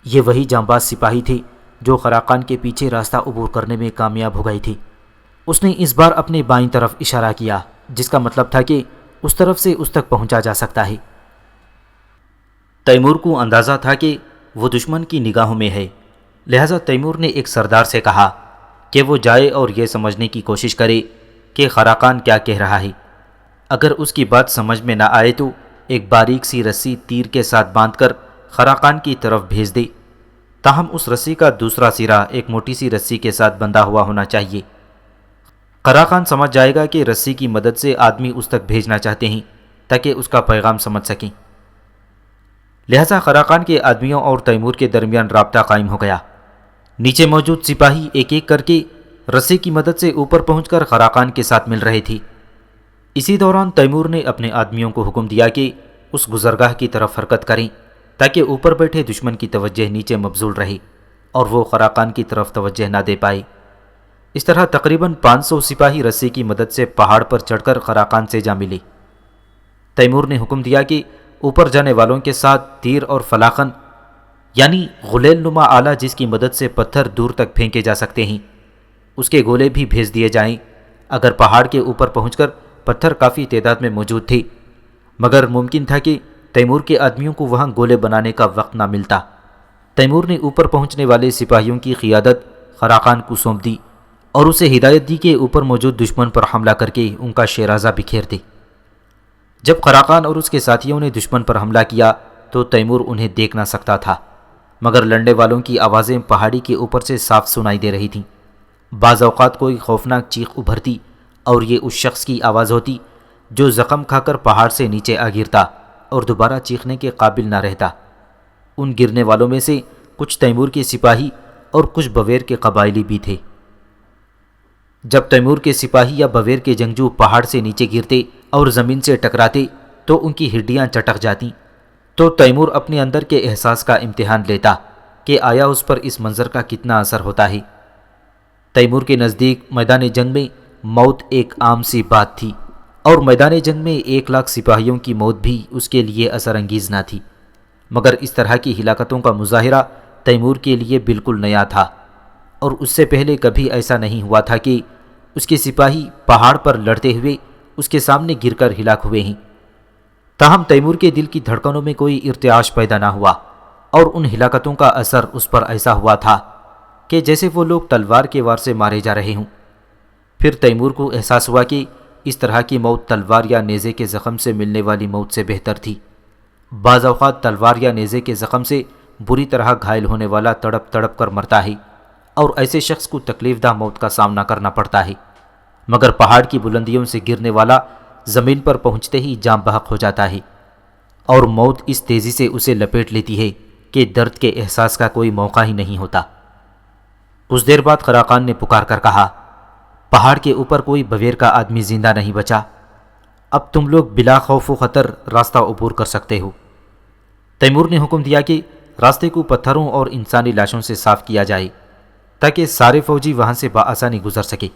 یہ وہی جانباز سپاہی تھے جو خراقان کے پیچھے راستہ عبور کرنے میں کامیاب ہو گئے تھے۔ اس نے اس بار اپنے بائیں طرف اشارہ کیا، جس کا مطلب تھا کہ اس طرف سے اس تک پہنچا جا سکتا ہے۔ تیمور کو اندازہ تھا کہ وہ دشمن کی نگاہوں میں ہے، لہذا تیمور نے ایک سردار سے کہا کہ وہ جائے اور یہ سمجھنے کی کوشش کرے کہ خراقان کیا کہہ رہا ہے۔ اگر اس کی بات سمجھ میں نہ آئے تو ایک باریک سی رسی تیر کے ساتھ باندھ کر خراقان کی طرف بھیج دے، تاہم اس رسی کا دوسرا سرا ایک موٹی سی رسی کے ساتھ بندھا ہوا ہونا چاہیے۔ خراقان سمجھ جائے گا کہ رسی کی مدد سے آدمی اس تک بھیجنا چاہتے ہیں تاکہ اس کا پیغام سمجھ سکیں۔ لہذا خراقان کے آدمیوں اور تیمور کے درمیان رابطہ قائم ہو گیا۔ نیچے موجود سپاہی ایک ایک کر کے رسی کی مدد سے اوپر پہنچ کر خراقان کے ساتھ مل رہے تھے۔ اسی دوران تیمور نے اپنے آدمیوں کو حکم دیا کہ اس گزرگاہ کی طرف حرکت کریں تاکہ اوپر بیٹھے دشمن کی توجہ نیچے مبذول رہے اور وہ خراقان کی طرف توجہ نہ دے پائے۔ اس طرح تقریباً 500 سپاہی رسی کی مدد سے پہاڑ پر چڑھ کر خراقان سے جا ملے۔ تیمور نے حکم دیا کہ اوپر جانے والوں کے ساتھ تیر اور فلاخن یعنی غلیل نما آلہ جس کی مدد سے پتھر دور تک پھینکے جا سکتے ہیں، اس کے گولے بھی بھیج دیے جائیں۔ اگر پہاڑ کے اوپر پہنچ کر پتھر کافی تعداد میں موجود تھے، مگر ممکن تھا کہ تیمور کے آدمیوں کو وہاں گولے بنانے کا وقت نہ ملتا۔ تیمور نے اوپر پہنچنے والے سپاہیوں کی قیادت خراقان کو سونپ دی اور اسے ہدایت دی کہ اوپر موجود دشمن پر حملہ کر کے ان کا شیرازہ بکھیر دے۔ جب خراقان اور اس کے ساتھیوں نے دشمن پر حملہ کیا تو تیمور انہیں دیکھ نہ سکتا تھا، مگر لڑنے والوں کی آوازیں پہاڑی کے اوپر سے صاف سنائی دے رہی تھیں۔ بعض اوقات کوئی خوفناک چیخ ابھرتی اور یہ اس شخص کی آواز ہوتی جو زخم کھا کر پہاڑ سے نیچے آ گرتا اور دوبارہ چیخنے کے قابل نہ رہتا۔ ان گرنے والوں میں سے کچھ تیمور کے سپاہی اور کچھ بویر کے قبائلی بھی تھے۔ جب تیمور کے سپاہی یا بویر کے جنگجو پہاڑ سے نیچے گرتے اور زمین سے ٹکراتے تو ان کی ہڈیاں چٹک جاتیں، تو تیمور اپنے اندر کے احساس کا امتحان لیتا کہ آیا اس پر اس منظر کا کتنا اثر ہوتا ہے۔ تیمور کے نزدیک میدان جنگ میں موت ایک عام سی بات تھی، اور میدان جنگ میں 1,00,000 سپاہیوں کی موت بھی اس کے لیے اثر انگیز نہ تھی، مگر اس طرح کی ہلاکتوں کا مظاہرہ تیمور کے لیے بالکل نیا تھا، اور اس سے پہلے کبھی ایسا نہیں ہوا تھا کہ اس کے سپاہی پہاڑ پر لڑتے ہوئے اس کے سامنے گر کر ہلاک ہوئے ہیں۔ تاہم تیمور کے دل کی دھڑکنوں میں کوئی ارتعاش پیدا نہ ہوا، اور ان ہلاکتوں کا اثر اس پر ایسا ہوا تھا کہ جیسے وہ لوگ تلوار کے وار سے مارے جا رہے ہوں۔ پھر تیمور کو احساس ہوا کہ اس طرح کی موت تلوار یا نیزے کے زخم سے ملنے والی موت سے بہتر تھی۔ بعض اوقات تلوار یا نیزے کے زخم سے بری طرح گھائل ہونے والا تڑپ تڑپ کر مرتا ہے اور ایسے شخص کو تکلیف دہ موت کا سامنا کرنا پڑتا ہے، مگر پہاڑ کی بلندیوں سے گرنے والا زمین پر پہنچتے ہی جاں بحق ہو جاتا ہے، اور موت اس تیزی سے اسے لپیٹ لیتی ہے کہ درد کے احساس کا کوئی موقع ہی نہیں ہوتا۔ کچھ دیر بعد خراقان نے پکار کر کہا، پہاڑ کے اوپر کوئی بویر کا آدمی زندہ نہیں بچا، اب تم لوگ بلا خوف و خطر راستہ عبور کر سکتے ہو۔ تیمور نے حکم دیا کہ راستے کو پتھروں اور انسانی لاشوں سے صاف کیا جائے تاکہ سارے فوجی وہاں سے بآسانی گزر سکے۔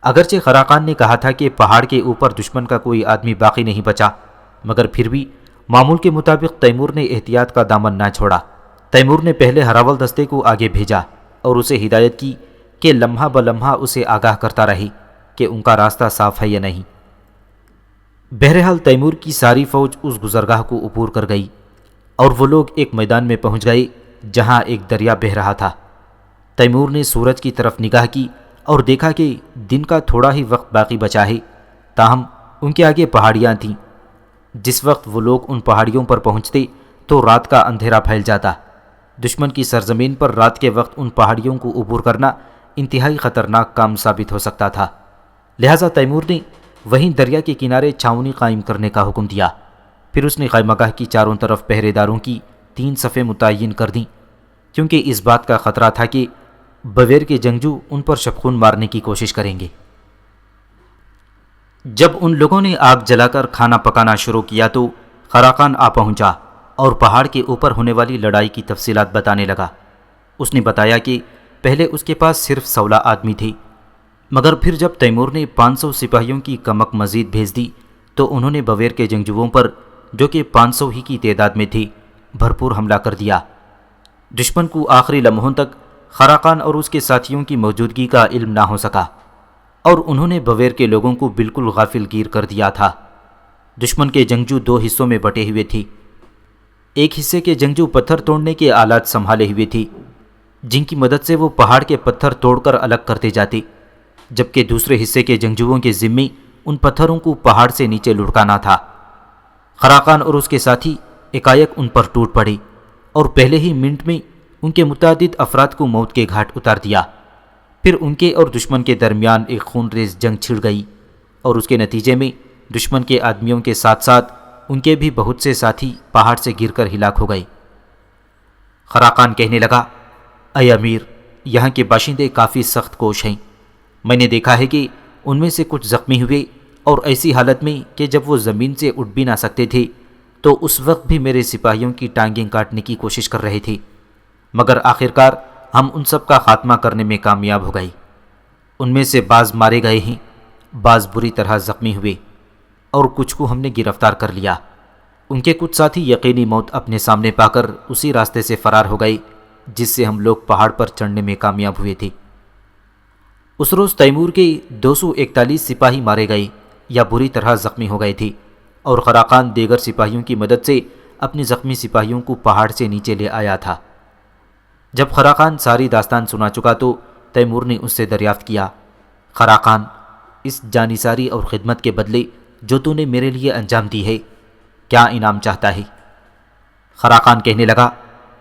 اگرچہ خراقان نے کہا تھا کہ پہاڑ کے اوپر دشمن کا کوئی آدمی باقی نہیں بچا، مگر پھر بھی معمول کے مطابق تیمور نے احتیاط کا دامن نہ چھوڑا۔ تیمور نے پہلے ہراول دستے کو آگے بھیجا اور اسے ہدایت کی کہ لمحہ بلمحہ اسے آگاہ کرتا رہے کہ ان کا راستہ صاف ہے یا نہیں۔ بہرحال تیمور کی ساری فوج اس گزرگاہ کو عبور کر گئی اور وہ لوگ ایک میدان میں پہنچ گئے جہاں ایک دریا بہہ رہا تھا۔ تیمور نے سورج کی طرف نگاہ کی اور دیکھا کہ دن کا تھوڑا ہی وقت باقی بچا ہے، تاہم ان کے آگے پہاڑیاں تھیں۔ جس وقت وہ لوگ ان پہاڑیوں پر پہنچتے تو رات کا اندھیرا پھیل جاتا۔ دشمن کی سرزمین پر رات کے وقت ان پہاڑیوں کو عبور کرنا انتہائی خطرناک کام ثابت ہو سکتا تھا، لہذا تیمور نے وہیں دریا کے کنارے چھاؤنی قائم کرنے کا حکم دیا۔ پھر اس نے خیمہ گاہ کی چاروں طرف پہرے داروں کی 3 صفیں متعین کر دیں، کیونکہ اس بات کا خطرہ تھا کہ بویر کے جنگجو ان پر شبخون مارنے کی کوشش کریں گے۔ جب ان لوگوں نے آگ جلا کر کھانا پکانا شروع کیا تو خراقان آ پہنچا اور پہاڑ کے اوپر ہونے والی لڑائی کی تفصیلات بتانے لگا۔ اس نے بتایا کہ پہلے اس کے پاس صرف 16 آدمی تھے، مگر پھر جب تیمور نے 500 سپاہیوں کی کمک مزید بھیج دی تو انہوں نے بویر کے جنگجوؤں پر، جو کہ 500 ہی کی تعداد میں تھے، بھرپور حملہ کر دیا۔ دشمن کو آخری لمحوں تک خراقان اور اس کے ساتھیوں کی موجودگی کا علم نہ ہو سکا، اور انہوں نے بویر کے لوگوں کو بالکل غافل گیر کر دیا تھا۔ دشمن کے جنگجو 2 حصوں میں بٹے ہوئے تھے۔ ایک حصے کے جنگجو پتھر توڑنے کے آلات سنبھالے ہوئے تھے، جن کی مدد سے وہ پہاڑ کے پتھر توڑ کر الگ کرتے جاتے، جبکہ دوسرے حصے کے جنگجوؤں کے ذمے ان پتھروں کو پہاڑ سے نیچے لڑکانا تھا۔ خراقان اور اس کے ساتھی ایکایک ان پر ٹوٹ پڑے اور پہلے ہی منٹ میں ان کے متعدد افراد کو موت کے گھاٹ اتار دیا۔ پھر ان کے اور دشمن کے درمیان ایک خونریز جنگ چھڑ گئی اور اس کے نتیجے میں دشمن کے آدمیوں کے ساتھ ساتھ ان کے بھی بہت سے ساتھی پہاڑ سے گر کر ہلاک ہو گئے۔ خراقان کہنے لگا، اے امیر، یہاں کے باشندے کافی سخت کوش ہیں۔ میں نے دیکھا ہے کہ ان میں سے کچھ زخمی ہوئے اور ایسی حالت میں کہ جب وہ زمین سے اٹھ بھی نہ سکتے تھے تو اس وقت بھی میرے سپاہیوں کی ٹانگیں کاٹنے کی کوشش کر رہے تھے، مگر آخرکار ہم ان سب کا خاتمہ کرنے میں کامیاب ہو گئے۔ ان میں سے بعض مارے گئے ہیں، بعض بری طرح زخمی ہوئے اور کچھ کو ہم نے گرفتار کر لیا۔ ان کے کچھ ساتھی یقینی موت اپنے سامنے پا کر اسی راستے سے فرار ہو گئے جس سے ہم لوگ پہاڑ پر چڑھنے میں کامیاب ہوئے تھے۔ اس روز تیمور کے 241 سپاہی مارے گئے یا بری طرح زخمی ہو گئے تھے اور خراقان دیگر سپاہیوں کی مدد سے اپنے زخمی سپاہیوں کو پہاڑ سے نیچے لے آیا تھا۔ جب خراقان ساری داستان سنا چکا تو تیمور نے اس سے دریافت کیا، خراقان، اس جانثاری اور خدمت کے بدلے جو تو نے میرے لیے انجام دی ہے، کیا انعام چاہتا ہے؟ خراقان کہنے لگا،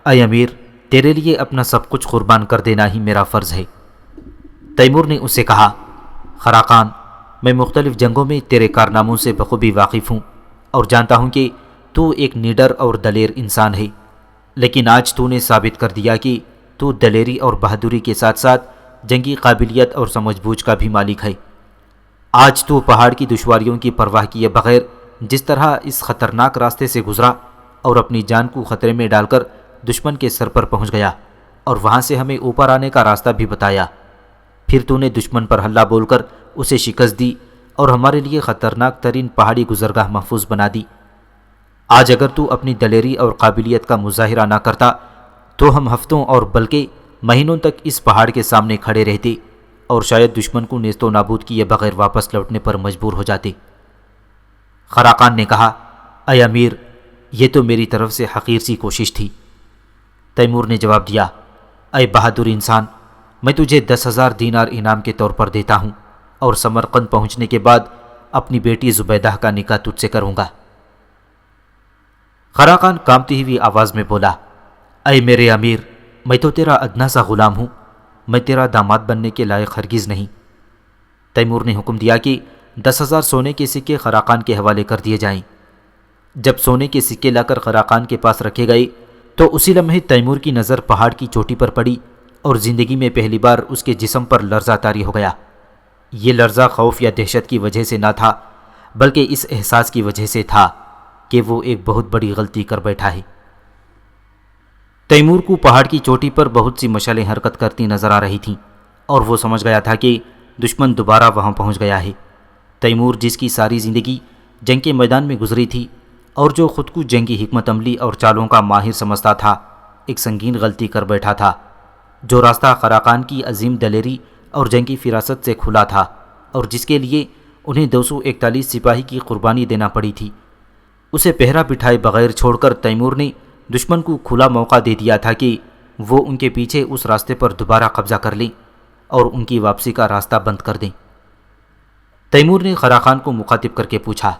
اے امیر، تیرے لیے اپنا سب کچھ قربان کر دینا ہی میرا فرض ہے۔ تیمور نے اس سے کہا، خراقان، میں مختلف جنگوں میں تیرے کارناموں سے بخوبی واقف ہوں اور جانتا ہوں کہ تو ایک نڈر اور دلیر انسان ہے، لیکن آج تو نے ثابت کر دیا کہ تو دلیری اور بہادری کے ساتھ ساتھ جنگی قابلیت اور سمجھ بوجھ کا بھی مالک ہے۔ آج تو پہاڑ کی دشواریوں کی پرواہ کیے بغیر جس طرح اس خطرناک راستے سے گزرا اور اپنی جان کو خطرے میں ڈال کر دشمن کے سر پر پہنچ گیا اور وہاں سے ہمیں اوپر آنے کا راستہ بھی بتایا، پھر تو نے دشمن پر حملہ بول کر اسے شکست دی اور ہمارے لیے خطرناک ترین پہاڑی گزرگاہ محفوظ بنا دی۔ آج اگر تو اپنی دلیری اور قابلیت کا مظاہرہ نہ کرتا تو ہم ہفتوں اور بلکہ مہینوں تک اس پہاڑ کے سامنے کھڑے رہتے اور شاید دشمن کو نیست و نابود کیے بغیر واپس لوٹنے پر مجبور ہو جاتے۔ خراقان نے کہا، اے امیر، یہ تو میری طرف سے حقیر سی کوشش تھی۔ تیمور نے جواب دیا، اے بہادر انسان، میں تجھے 10,000 دینار انعام کے طور پر دیتا ہوں اور سمرقند پہنچنے کے بعد اپنی بیٹی زبیدہ کا نکاح تجھ سے کروں گا۔ خراقان کانپتی ہوئی آواز میں بولا، اے میرے امیر، میں تو تیرا ادنا سا غلام ہوں، میں تیرا داماد بننے کے لائق ہرگز نہیں۔ تیمور نے حکم دیا کہ 10,000 سونے کے سکے خراقان کے حوالے کر دیے جائیں۔ جب سونے کے سکے لا کر خراقان کے پاس رکھے گئے تو اسی لمحے تیمور کی نظر پہاڑ کی چوٹی پر پڑی اور زندگی میں پہلی بار اس کے جسم پر لرزہ طاری ہو گیا۔ یہ لرزہ خوف یا دہشت کی وجہ سے نہ تھا، بلکہ اس احساس کی وجہ سے تھا کہ وہ ایک بہت بڑی غلطی کر بیٹھا ہے۔ تیمور کو پہاڑ کی چوٹی پر بہت سی مشعلیں حرکت کرتی نظر آ رہی تھیں اور وہ سمجھ گیا تھا کہ دشمن دوبارہ وہاں پہنچ گیا ہے۔ تیمور، جس کی ساری زندگی جنگ کے میدان میں گزری تھی اور جو خود کو جنگی حکمت عملی اور چالوں کا ماہر سمجھتا تھا، ایک سنگین غلطی کر بیٹھا تھا۔ جو راستہ خراقان کی عظیم دلیری اور جنگی فراست سے کھلا تھا اور جس کے لیے انہیں 241 سپاہی کی قربانی دینا پڑی تھی، اسے پہرا بٹھائے بغیر چھوڑ کر تیمور نے دشمن کو کھلا موقع دے دیا تھا کہ وہ ان کے پیچھے اس راستے پر دوبارہ قبضہ کر لیں اور ان کی واپسی کا راستہ بند کر دیں۔ تیمور نے خراقان کو مخاطب کر کے پوچھا،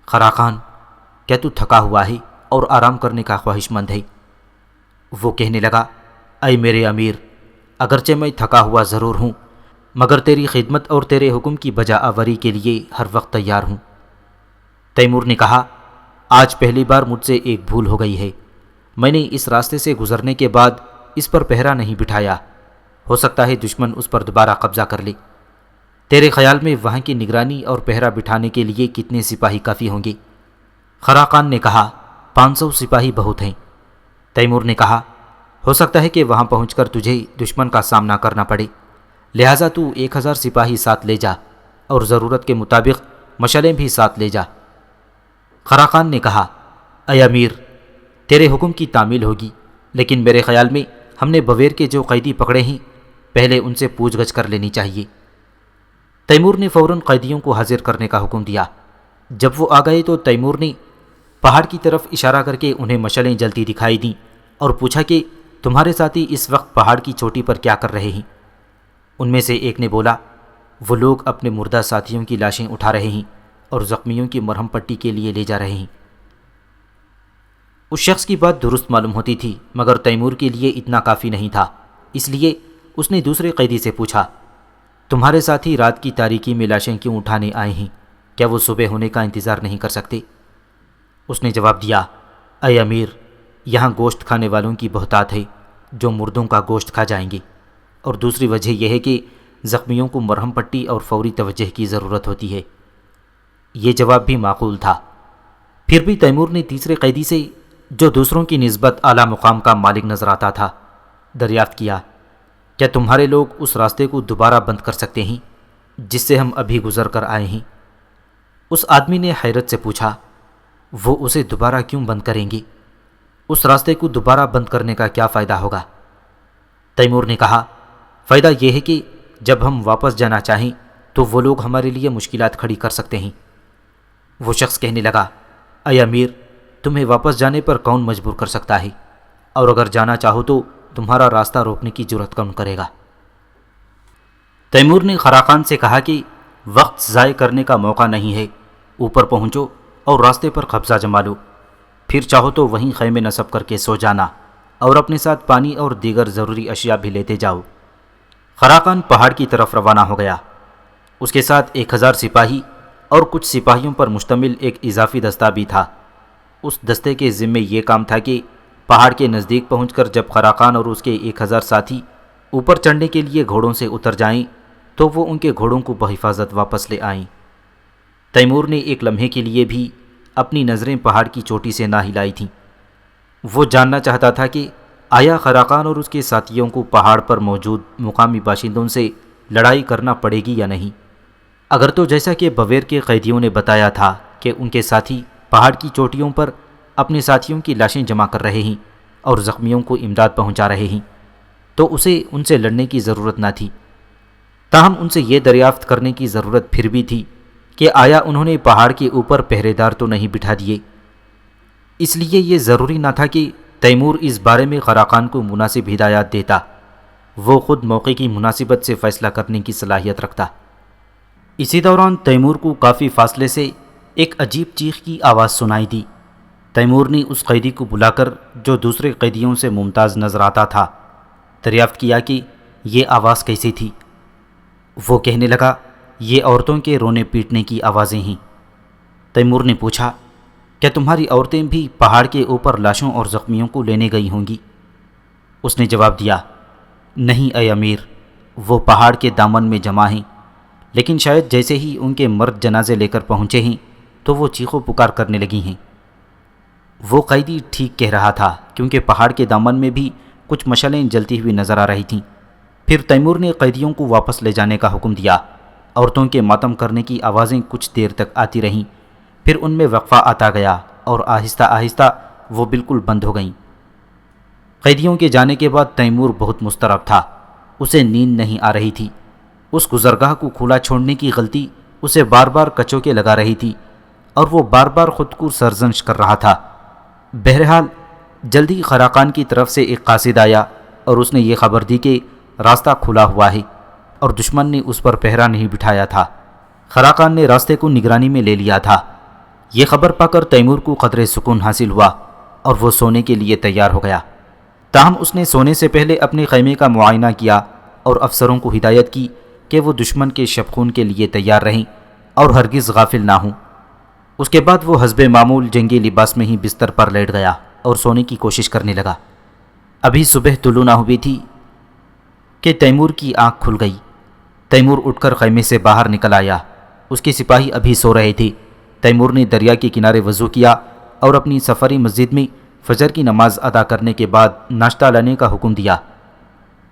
خراقان، کیا تو تھکا ہوا ہے اور آرام کرنے کا خواہش مند ہے؟ وہ کہنے لگا، اے میرے امیر، اگرچہ میں تھکا ہوا ضرور ہوں، مگر تیری خدمت اور تیرے حکم کی بجا آوری کے لیے ہر وقت تیار ہوں۔ تیمور نے کہا، آج پہلی بار مجھ سے ایک بھول ہو گئی ہے، میں نے اس راستے سے گزرنے کے بعد اس پر پہرا نہیں بٹھایا، ہو سکتا ہے دشمن اس پر دوبارہ قبضہ کر لے۔ تیرے خیال میں وہاں کی نگرانی اور پہرا بٹھانے کے لیے کتنے سپاہی کافی ہوں گے؟ خراقان نے کہا، 500 سپاہی بہت ہیں۔ تیمور نے کہا، ہو سکتا ہے کہ وہاں پہنچ کر تجھے دشمن کا سامنا کرنا پڑے، لہٰذا تو 1000 سپاہی ساتھ لے جا اور ضرورت کے مطابق مشعلیں بھی ساتھ لے جا۔ خراقان نے کہا، اے امیر، تیرے حکم کی تعمیل ہوگی، لیکن میرے خیال میں ہم نے بویر کے جو قیدی پکڑے ہیں پہلے ان سے پوچھ گچھ کر لینی چاہیے۔ تیمور نے فوراً قیدیوں کو حاضر کرنے کا حکم دیا۔ جب وہ آ گئے تو تیمور نے پہاڑ کی طرف اشارہ کر کے انہیں مشعلیں جلتی دکھائی دیں اور پوچھا کہ تمہارے ساتھی اس وقت پہاڑ کی چوٹی پر کیا کر رہے ہیں؟ ان میں سے ایک نے بولا، وہ لوگ اپنے مردہ ساتھیوں کی لاشیں اٹھا رہے ہیں اور زخمیوں کی مرہم پٹی کے لیے لے جا رہے ہیں۔ اس شخص کی بات درست معلوم ہوتی تھی، مگر تیمور کے لیے اتنا کافی نہیں تھا۔ اس لیے اس نے دوسرے قیدی سے پوچھا، تمہارے ساتھی رات کی تاریکی میں لاشیں کیوں اٹھانے آئے ہیں؟ کیا وہ صبح ہونے کا انتظار نہیں کر سکتے؟ اس نے جواب دیا، اے امیر، یہاں گوشت کھانے والوں کی بہتات ہے جو مردوں کا گوشت کھا جائیں گے، اور دوسری وجہ یہ ہے کہ زخمیوں کو مرہم پٹی اور فوری توجہ کی ضرورت ہوتی ہے۔ یہ جواب بھی معقول تھا۔ پھر بھی تیمور نے تیسرے قیدی سے، جو دوسروں کی نسبت اعلیٰ مقام کا مالک نظر آتا تھا، دریافت کیا، کیا تمہارے لوگ اس راستے کو دوبارہ بند کر سکتے ہیں جس سے ہم ابھی گزر کر آئے ہیں؟ اس آدمی نے حیرت سے پوچھا، وہ اسے دوبارہ کیوں بند کریں گے؟ اس راستے کو دوبارہ بند کرنے کا کیا فائدہ ہوگا؟ تیمور نے کہا، فائدہ یہ ہے کہ جب ہم واپس جانا چاہیں تو وہ لوگ ہمارے لیے مشکلات کھڑی کر سکتے ہیں۔ وہ شخص کہنے لگا، اے امیر، تمہیں واپس جانے پر کون مجبور کر سکتا ہے؟ اور اگر جانا چاہو تو تمہارا راستہ روکنے کی جرات کون کرے گا؟ تیمور نے خراقان سے کہا کہ وقت ضائع کرنے کا موقع نہیں ہے، اوپر پہنچو اور راستے پر قبضہ جما لو، پھر چاہو تو وہیں خیمے نصب کر کے سو جانا، اور اپنے ساتھ پانی اور دیگر ضروری اشیاء بھی لیتے جاؤ۔ خراقان پہاڑ کی طرف روانہ ہو گیا۔ اس کے ساتھ 1000 سپاہی اور کچھ سپاہیوں پر مشتمل ایک اضافی دستہ بھی تھا۔ اس دستے کے ذمے یہ کام تھا کہ پہاڑ کے نزدیک پہنچ کر جب خراقان اور اس کے 1000 ساتھی اوپر چڑھنے کے لیے گھوڑوں سے اتر جائیں تو وہ ان کے گھوڑوں کو بحفاظت واپس لے آئیں۔ تیمور نے ایک لمحے کے لیے بھی اپنی نظریں پہاڑ کی چوٹی سے نہ ہلائی تھیں۔ وہ جاننا چاہتا تھا کہ آیا خراقان اور اس کے ساتھیوں کو پہاڑ پر موجود مقامی باشندوں سے لڑائی کرنا پڑے گی یا نہیں۔ اگر تو جیسا کہ بویر کے قیدیوں نے بتایا تھا کہ ان کے ساتھی پہاڑ کی چوٹیوں پر اپنے ساتھیوں کی لاشیں جمع کر رہے ہیں اور زخمیوں کو امداد پہنچا رہے ہیں، تو اسے ان سے لڑنے کی ضرورت نہ تھی۔ تاہم ان سے یہ دریافت کرنے کی ضرورت پھر بھی تھی کہ آیا انہوں نے پہاڑ کے اوپر پہرے دار تو نہیں بٹھا دیے۔ اس لیے یہ ضروری نہ تھا کہ تیمور اس بارے میں خراقان کو مناسب ہدایات دیتا، وہ خود موقع کی مناسبت سے فیصلہ کرنے کی صلاحیت رکھتا۔ اسی دوران تیمور کو کافی فاصلے سے ایک عجیب چیخ کی آواز سنائی دی۔ تیمور نے اس قیدی کو بلا کر، جو دوسرے قیدیوں سے ممتاز نظر آتا تھا، دریافت کیا کہ یہ آواز کیسی تھی۔ وہ کہنے لگا، یہ عورتوں کے رونے پیٹنے کی آوازیں ہیں۔ تیمور نے پوچھا، کیا تمہاری عورتیں بھی پہاڑ کے اوپر لاشوں اور زخمیوں کو لینے گئی ہوں گی؟ اس نے جواب دیا، نہیں اے امیر، وہ پہاڑ کے دامن میں جمع ہیں، لیکن شاید جیسے ہی ان کے مرد جنازے لے کر پہنچے ہیں تو وہ چیخو پکار کرنے لگی ہیں۔ وہ قیدی ٹھیک کہہ رہا تھا، کیونکہ پہاڑ کے دامن میں بھی کچھ مشعلیں جلتی ہوئی نظر آ رہی تھیں۔ پھر تیمور نے قیدیوں کو واپس لے جانے کا حکم دیا۔ عورتوں کے ماتم کرنے کی آوازیں کچھ دیر تک آتی رہیں، پھر ان میں وقفہ آتا گیا اور آہستہ آہستہ وہ بالکل بند ہو گئیں۔ قیدیوں کے جانے کے بعد تیمور بہت مضطرب تھا، اسے نیند نہیں آ رہی تھی۔ اس گزرگاہ کو کھلا چھوڑنے کی غلطی اسے بار بار کچوکے لگا رہی تھی اور وہ بار بار خود کو سرزنش کر رہا تھا۔ بہرحال جلدی خراقان کی طرف سے ایک قاصد آیا اور اس نے یہ خبر دی کہ راستہ کھلا ہوا ہے اور دشمن نے اس پر پہرا نہیں بٹھایا تھا۔ خراقان نے راستے کو نگرانی میں لے لیا تھا۔ یہ خبر پا کر تیمور کو قدرے سکون حاصل ہوا اور وہ سونے کے لیے تیار ہو گیا۔ تاہم اس نے سونے سے پہلے اپنے خیمے کا معائنہ کیا اور افسروں کو ہدایت کی کہ وہ دشمن کے شبخون کے لیے تیار رہیں اور ہرگز غافل نہ ہوں۔ اس کے بعد وہ حسب معمول جنگی لباس میں ہی بستر پر لیٹ گیا اور سونے کی کوشش کرنے لگا۔ ابھی صبح طلوع نہ ہوئی تھی کہ تیمور کی آنکھ کھل گئی۔ تیمور اٹھ کر خیمے سے باہر نکل آیا۔ اس کے سپاہی ابھی سو رہے تھے۔ تیمور نے دریا کے کنارے وضو کیا اور اپنی سفری مسجد میں فجر کی نماز ادا کرنے کے بعد ناشتہ لانے کا حکم دیا۔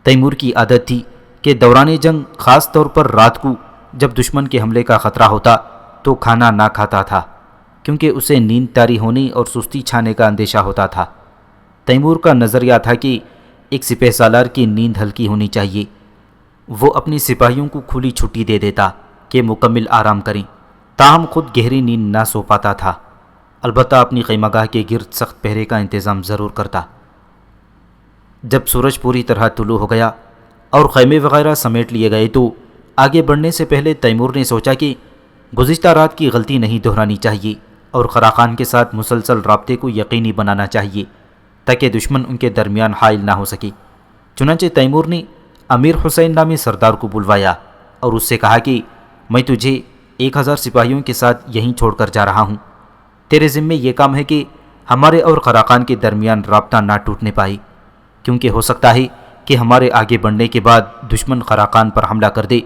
تیمور کی عادت تھی کہ دوران جنگ، خاص طور پر رات کو جب دشمن کے حملے کا خطرہ ہوتا تو کھانا نہ کھاتا تھا، کیونکہ اسے نیند طاری ہونے اور سستی چھانے کا اندیشہ ہوتا تھا۔ تیمور کا نظریہ تھا کہ ایک سپہ سالار کی نیند ہلکی ہونی چاہیے۔ وہ اپنے سپاہیوں کو کھلی چھٹی دے دیتا کہ مکمل آرام کریں، تاہم خود گہری نیند نہ سو پاتا تھا۔ البتہ اپنی خیمہ گاہ کے گرد سخت پہرے کا انتظام ضرور کرتا۔ جب سورج پوری طرح طلوع ہو گیا اور خیمے وغیرہ سمیٹ لیے گئے تو آگے بڑھنے سے پہلے تیمور نے سوچا کہ گزشتہ رات کی غلطی نہیں دہرانی چاہیے اور قراقان کے ساتھ مسلسل رابطے کو یقینی بنانا چاہیے تاکہ دشمن ان کے درمیان حائل نہ ہو سکے۔ چنانچہ تیمور نے امیر حسین نامی سردار کو بلوایا اور اس سے کہا کہ میں تجھے 1000 سپاہیوں کے ساتھ یہیں چھوڑ کر جا رہا ہوں۔ تیرے ذمے یہ کام ہے کہ ہمارے اور قراقان کے درمیان رابطہ نہ ٹوٹنے پائے، کیونکہ ہو سکتا ہے کہ ہمارے آگے بڑھنے کے بعد دشمن قراقان پر حملہ کر دے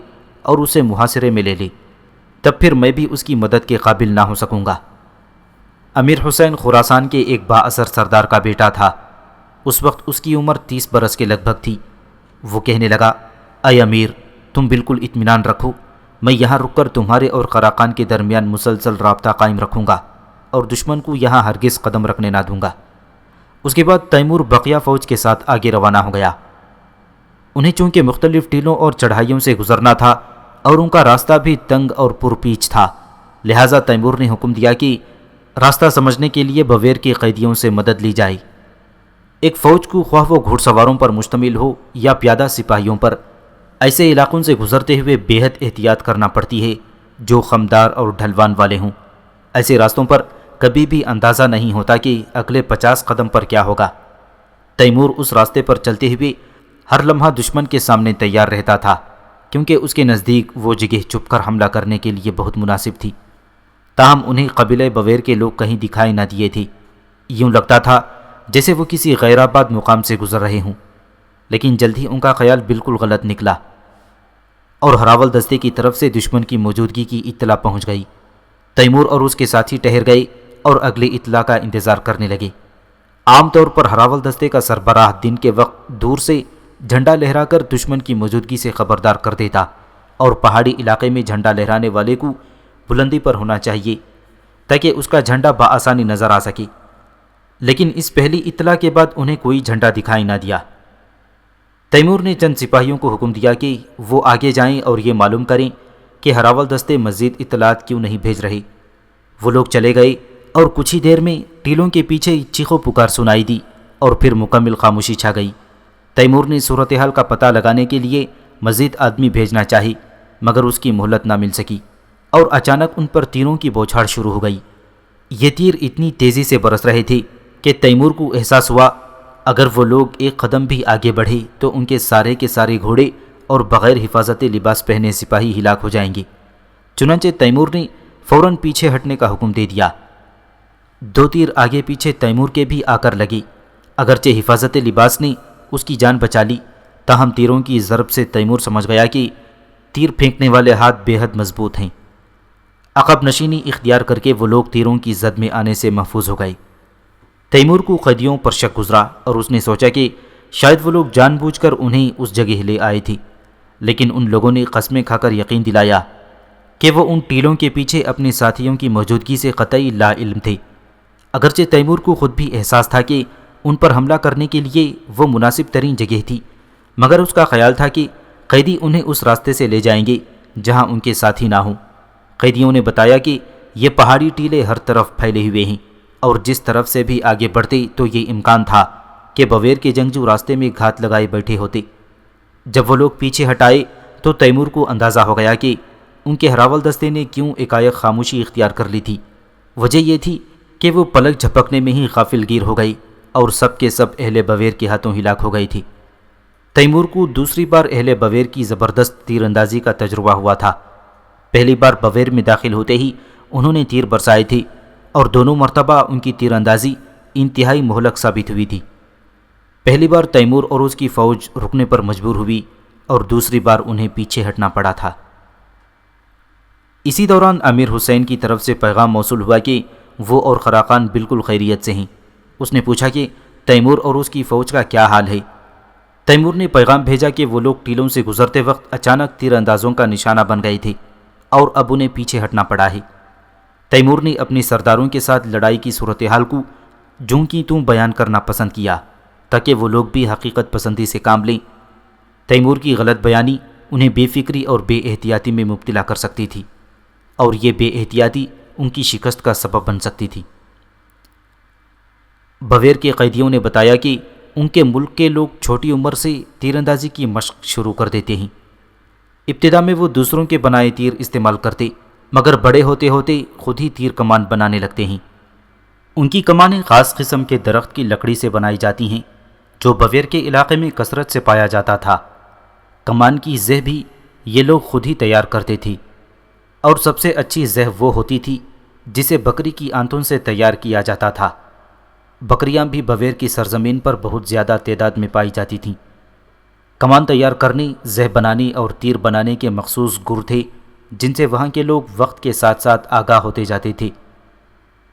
اور اسے محاصرے میں لے لے، تب پھر میں بھی اس کی مدد کے قابل نہ ہو سکوں گا۔ امیر حسین خراسان کے ایک با اثر سردار کا بیٹا تھا۔ اس وقت اس کی عمر 30 برس کے لگ بھگ تھی۔ وہ کہنے لگا، اے امیر، تم بالکل اطمینان رکھو، میں یہاں رک کر تمہارے اور قراقان کے درمیان مسلسل رابطہ قائم رکھوں گا اور دشمن کو یہاں ہرگز قدم رکھنے نہ دوں گا۔ اس کے بعد تیمور بقیہ فوج کے ساتھ آگے روانہ ہو گیا۔ انہیں چونکہ مختلف ٹیلوں اور چڑھائیوں سے گزرنا تھا اور ان کا راستہ بھی تنگ اور پرپیچ تھا، لہٰذا تیمور نے حکم دیا کہ راستہ سمجھنے کے لیے بویر کے قیدیوں سے مدد لی جائے۔ ایک فوج کو خواہ وہ گھڑ سواروں پر مشتمل ہو یا پیادہ سپاہیوں پر، ایسے علاقوں سے گزرتے ہوئے بے حد احتیاط کرنا پڑتی ہے جو خمدار اور ڈھلوان والے ہوں۔ ایسے راستوں پر کبھی بھی اندازہ نہیں ہوتا کہ اگلے 50 قدم پر کیا ہوگا۔ تیمور اس راستے پر چلتے ہوئے ہر لمحہ دشمن کے سامنے تیار رہتا تھا، کیونکہ اس کے نزدیک وہ جگہ چھپ کر حملہ کرنے کے لیے بہت مناسب تھی۔ تاہم انہیں قبیلہ بویر کے لوگ کہیں دکھائی نہ دیے تھے۔ یوں لگتا تھا جیسے وہ کسی غیر آباد مقام سے گزر رہے ہوں، لیکن جلد ہی ان کا خیال بالکل غلط نکلا اور ہراول دستے کی طرف سے دشمن کی موجودگی کی اطلاع پہنچ گئی۔ تیمور اور اس کے ساتھی ٹھہر گئے اور اگلی اطلاع کا انتظار کرنے لگے۔ عام طور پر ہراول دستے کا سربراہ دن کے وقت دور سے جھنڈا لہرا کر دشمن کی موجودگی سے خبردار کر دیتا، اور پہاڑی علاقے میں جھنڈا لہرانے والے کو بلندی پر ہونا چاہیے تاکہ اس کا جھنڈا بآسانی نظر آ سکے۔ لیکن اس پہلی اطلاع کے بعد انہیں کوئی جھنڈا دکھائی نہ دیا۔ تیمور نے چند سپاہیوں کو حکم دیا کہ وہ آگے جائیں اور یہ معلوم کریں کہ ہراول دستے مزید اطلاعات کیوں نہیں بھیج رہے۔ وہ لوگ چلے گئے اور کچھ ہی دیر میں ٹیلوں کے پیچھے چیخو پکار سنائی دی اور پھر مکمل خاموشی چھا گئی۔ تیمور نے صورتحال کا پتہ لگانے کے لیے مزید آدمی بھیجنا چاہی، مگر اس کی مہلت نہ مل سکی اور اچانک ان پر تیروں کی بوچھاڑ شروع ہو گئی۔ یہ تیر اتنی تیزی سے برس رہے تھے کہ تیمور کو احساس ہوا اگر وہ لوگ ایک قدم بھی آگے بڑھے تو ان کے سارے گھوڑے اور بغیر حفاظت لباس پہنے سپاہی ہلاک ہو جائیں گے۔ چنانچہ تیمور نے فوراً پیچھے ہٹنے کا حکم دے دیا۔ 2 تیر آگے پیچھے تیمور کے بھی آ کر لگے، اگرچہ حفاظت لباس نے اس کی جان بچا لی، تاہم تیروں کی ضرب سے تیمور سمجھ گیا کہ تیر پھینکنے والے ہاتھ بے حد مضبوط ہیں۔ عقب نشینی اختیار کر کے وہ لوگ تیروں کی زد میں آنے سے محفوظ ہو گئے۔ تیمور کو قیدیوں پر شک گزرا اور اس نے سوچا کہ شاید وہ لوگ جان بوجھ کر انہیں اس جگہ لے آئے تھے، لیکن ان لوگوں نے قسمیں کھا کر یقین دلایا کہ وہ ان ٹیلوں کے پیچھے اپنے ساتھیوں کی موجودگی سے قطعی لا علم تھے۔ اگرچہ تیمور کو خود بھی احساس تھا کہ ان پر حملہ کرنے کے لیے وہ مناسب ترین جگہ تھی، مگر اس کا خیال تھا کہ قیدی انہیں اس راستے سے لے جائیں گے جہاں ان کے ساتھی نہ ہوں۔ قیدیوں نے بتایا کہ یہ پہاڑی ٹیلے ہر طرف پھیلے ہوئے ہیں اور جس طرف سے بھی آگے بڑھتے تو یہ امکان تھا کہ بویر کے جنگجو راستے میں گھات لگائے بیٹھے ہوتے۔ جب وہ لوگ پیچھے ہٹائے تو تیمور کو اندازہ ہو گیا کہ ان کے ہراول دستے نے کیوں ایکائک خاموشی اختیار کر لی تھی۔ وجہ یہ تھی کہ وہ پلک جھپکنے میں ہی غافل گیر ہو گئی اور سب کے سب اہل بویر کے ہاتھوں ہلاک ہو گئی تھی۔ تیمور کو دوسری بار اہل بویر کی زبردست تیر اندازی کا تجربہ ہوا تھا۔ پہلی بار بویر میں داخل ہوتے ہی انہوں نے تیر برسائے تھے اور دونوں مرتبہ ان کی تیر اندازی انتہائی مہلک ثابت ہوئی تھی۔ پہلی بار تیمور اور اس کی فوج رکنے پر مجبور ہوئی اور دوسری بار انہیں پیچھے ہٹنا پڑا تھا۔ اسی دوران امیر حسین کی طرف سے پیغام موصول ہوا کہ وہ اور قراقان بالکل خیریت سے ہیں۔ اس نے پوچھا کہ تیمور اور اس کی فوج کا کیا حال ہے۔ تیمور نے پیغام بھیجا کہ وہ لوگ ٹیلوں سے گزرتے وقت اچانک تیر اندازوں کا نشانہ بن گئے تھے اور اب انہیں پیچھے ہٹنا پڑا ہے۔ تیمور نے اپنے سرداروں کے ساتھ لڑائی کی صورتحال کو جوں کی توں بیان کرنا پسند کیا تاکہ وہ لوگ بھی حقیقت پسندی سے کام لیں۔ تیمور کی غلط بیانی انہیں بے فکری اور بے احتیاطی میں مبتلا کر سکتی تھی اور یہ بے احتیاطی ان کی شکست کا سبب بن سکتی تھی۔ بویر کے قیدیوں نے بتایا کہ ان کے ملک کے لوگ چھوٹی عمر سے تیر اندازی کی مشق شروع کر دیتے ہیں۔ ابتدا میں وہ دوسروں کے بنائے تیر استعمال کرتے، مگر بڑے ہوتے ہوتے خود ہی تیر کمان بنانے لگتے ہیں۔ ان کی کمانیں خاص قسم کے درخت کی لکڑی سے بنائی جاتی ہیں جو بویر کے علاقے میں کثرت سے پایا جاتا تھا۔ کمان کی زہ بھی یہ لوگ خود ہی تیار کرتے تھے، اور سب سے اچھی زہ وہ ہوتی تھی جسے بکری کی آنتوں سے تیار کیا جاتا تھا۔ بکریاں بھی بویر کی سرزمین پر بہت زیادہ تعداد میں پائی جاتی تھیں۔ کمان تیار کرنے، زہ بنانے اور تیر بنانے کے مخصوص گر تھے جن سے وہاں کے لوگ وقت کے ساتھ ساتھ آگاہ ہوتے جاتے تھے۔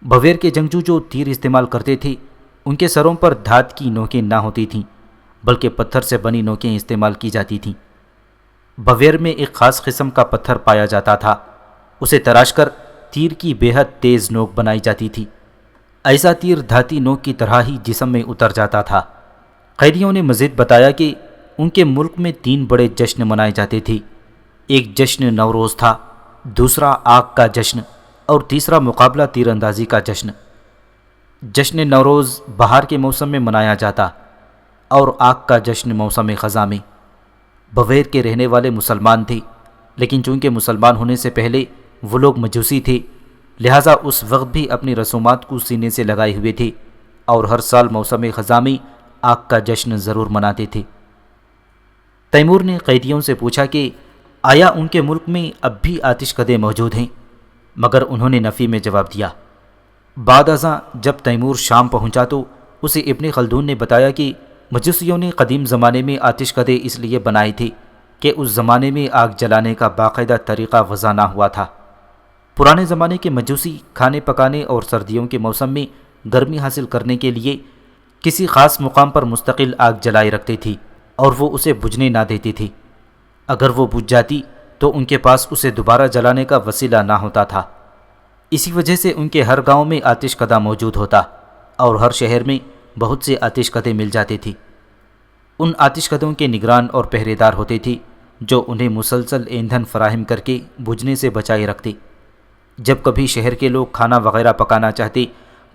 بویر کے جنگجو جو تیر استعمال کرتے تھے ان کے سروں پر دھات کی نوکیں نہ ہوتی تھیں بلکہ پتھر سے بنی نوکیں استعمال کی جاتی تھیں۔ بویر میں ایک خاص قسم کا پتھر پایا جاتا تھا، اسے تراش کر تیر کی بے حد تیز نوک بنائی جاتی تھی۔ ایسا تیر دھاتی نوک کی طرح ہی جسم میں اتر جاتا تھا۔ قیدیوں نے مزید بتایا کہ ان کے ملک میں 3 بڑے جشن منائے جاتے تھے۔ ایک جشن نوروز تھا، دوسرا آگ کا جشن اور تیسرا مقابلہ تیر اندازی کا جشن۔ جشن نوروز بہار کے موسم میں منایا جاتا اور آگ کا جشن موسم خزاں میں۔ بویر کے رہنے والے مسلمان تھے، لیکن چونکہ مسلمان ہونے سے پہلے وہ لوگ مجوسی تھے، لہٰذا اس وقت بھی اپنی رسومات کو سینے سے لگائے ہوئے تھے اور ہر سال موسم خزاں میں آگ کا جشن ضرور مناتے تھے۔ تیمور نے قیدیوں سے پوچھا کہ آیا ان کے ملک میں اب بھی آتش کدے موجود ہیں، مگر انہوں نے نفی میں جواب دیا۔ بعد ازاں جب تیمور شام پہنچا تو اسے ابن خلدون نے بتایا کہ مجوسیوں نے قدیم زمانے میں آتش کدے اس لیے بنائے تھے کہ اس زمانے میں آگ جلانے کا باقاعدہ طریقہ وضع نہ ہوا تھا۔ پرانے زمانے کے مجوسی کھانے پکانے اور سردیوں کے موسم میں گرمی حاصل کرنے کے لیے کسی خاص مقام پر مستقل آگ جلائے رکھتے تھے اور وہ اسے بجھنے نہ دیتے تھے۔ اگر وہ بجھ جاتی تو ان کے پاس اسے دوبارہ جلانے کا وسیلہ نہ ہوتا تھا۔ اسی وجہ سے ان کے ہر گاؤں میں آتش کدہ موجود ہوتا اور ہر شہر میں بہت سے آتش کدے مل جاتے تھے۔ ان آتش کدوں کے نگران اور پہرے دار ہوتے تھے جو انہیں مسلسل ایندھن فراہم کر کے بجھنے سے بچائے رکھتے۔ جب کبھی شہر کے لوگ کھانا وغیرہ پکانا چاہتے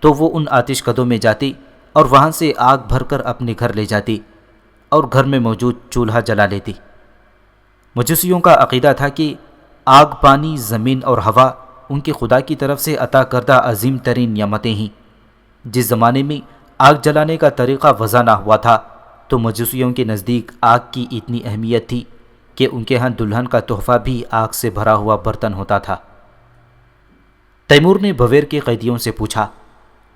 تو وہ ان آتش کدوں میں جاتے اور وہاں سے آگ بھر کر اپنے گھر لے جاتے اور گھر میں موجود چولہا جلا لیتے۔ مجوسیوں کا عقیدہ تھا کہ آگ، پانی، زمین اور ہوا ان کے خدا کی طرف سے عطا کردہ عظیم ترین نعمتیں ہیں۔ جس زمانے میں آگ جلانے کا طریقہ وضع نہ ہوا تھا تو مجوسیوں کے نزدیک آگ کی اتنی اہمیت تھی کہ ان کے ہاں دلہن کا تحفہ بھی آگ سے بھرا ہوا برتن ہوتا تھا۔ تیمور نے بویر کے قیدیوں سے پوچھا،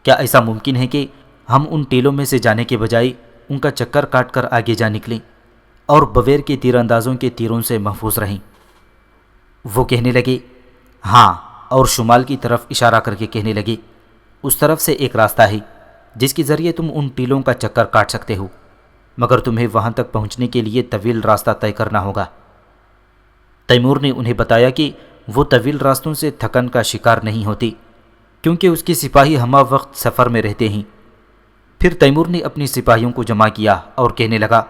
کیا ایسا ممکن ہے کہ ہم ان ٹیلوں میں سے جانے کے بجائے ان کا چکر کاٹ کر آگے جا نکلیں اور بویر کے تیر اندازوں کے تیروں سے محفوظ رہیں؟ وہ کہنے لگے، ہاں، اور شمال کی طرف اشارہ کر کے کہنے لگے، اس طرف سے ایک راستہ ہے جس کے ذریعے تم ان ٹیلوں کا چکر کاٹ سکتے ہو، مگر تمہیں وہاں تک پہنچنے کے لیے طویل راستہ طے کرنا ہوگا۔ تیمور نے انہیں بتایا کہ وہ طویل راستوں سے تھکن کا شکار نہیں ہوتے کیونکہ اس کے سپاہی ہمہ وقت سفر میں رہتے ہیں۔ پھر تیمور نے اپنی سپاہیوں کو جمع کیا اور کہنے لگا،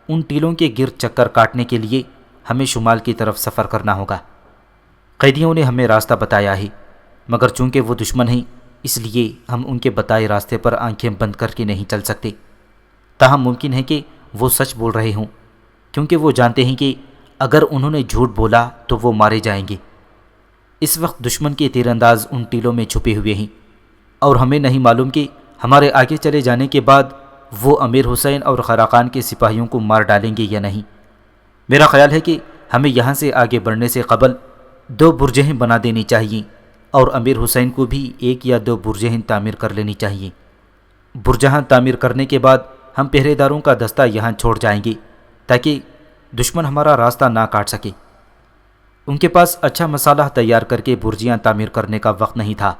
ان ٹیلوں کے گرد چکر کاٹنے کے لیے ہمیں شمال کی طرف سفر کرنا ہوگا۔ قیدیوں نے ہمیں راستہ بتایا ہے، مگر چونکہ وہ دشمن ہیں اس لیے ہم ان کے بتائے راستے پر آنکھیں بند کر کے نہیں چل سکتے۔ تاہم ممکن ہے کہ وہ سچ بول رہے ہوں، کیونکہ وہ جانتے ہیں کہ اگر انہوں نے جھوٹ بولا تو وہ مارے جائیں گے۔ اس وقت دشمن کے تیر انداز ان ٹیلوں میں چھپے ہوئے ہیں اور ہمیں نہیں معلوم کہ ہمارے آگے چلے جانے کے بعد وہ امیر حسین اور خراقان کے سپاہیوں کو مار ڈالیں گے یا نہیں۔ میرا خیال ہے کہ ہمیں یہاں سے آگے بڑھنے سے قبل 2 برجہیں بنا دینی چاہیے اور امیر حسین کو بھی 1 یا 2 برجہیں تعمیر کر لینی چاہیے۔ برجہاں تعمیر کرنے کے بعد ہم پہرے داروں کا دستہ یہاں چھوڑ جائیں گے تاکہ دشمن ہمارا راستہ نہ کاٹ سکے۔ ان کے پاس اچھا مسالہ تیار کر کے برجیاں تعمیر کرنے کا وقت نہیں تھا،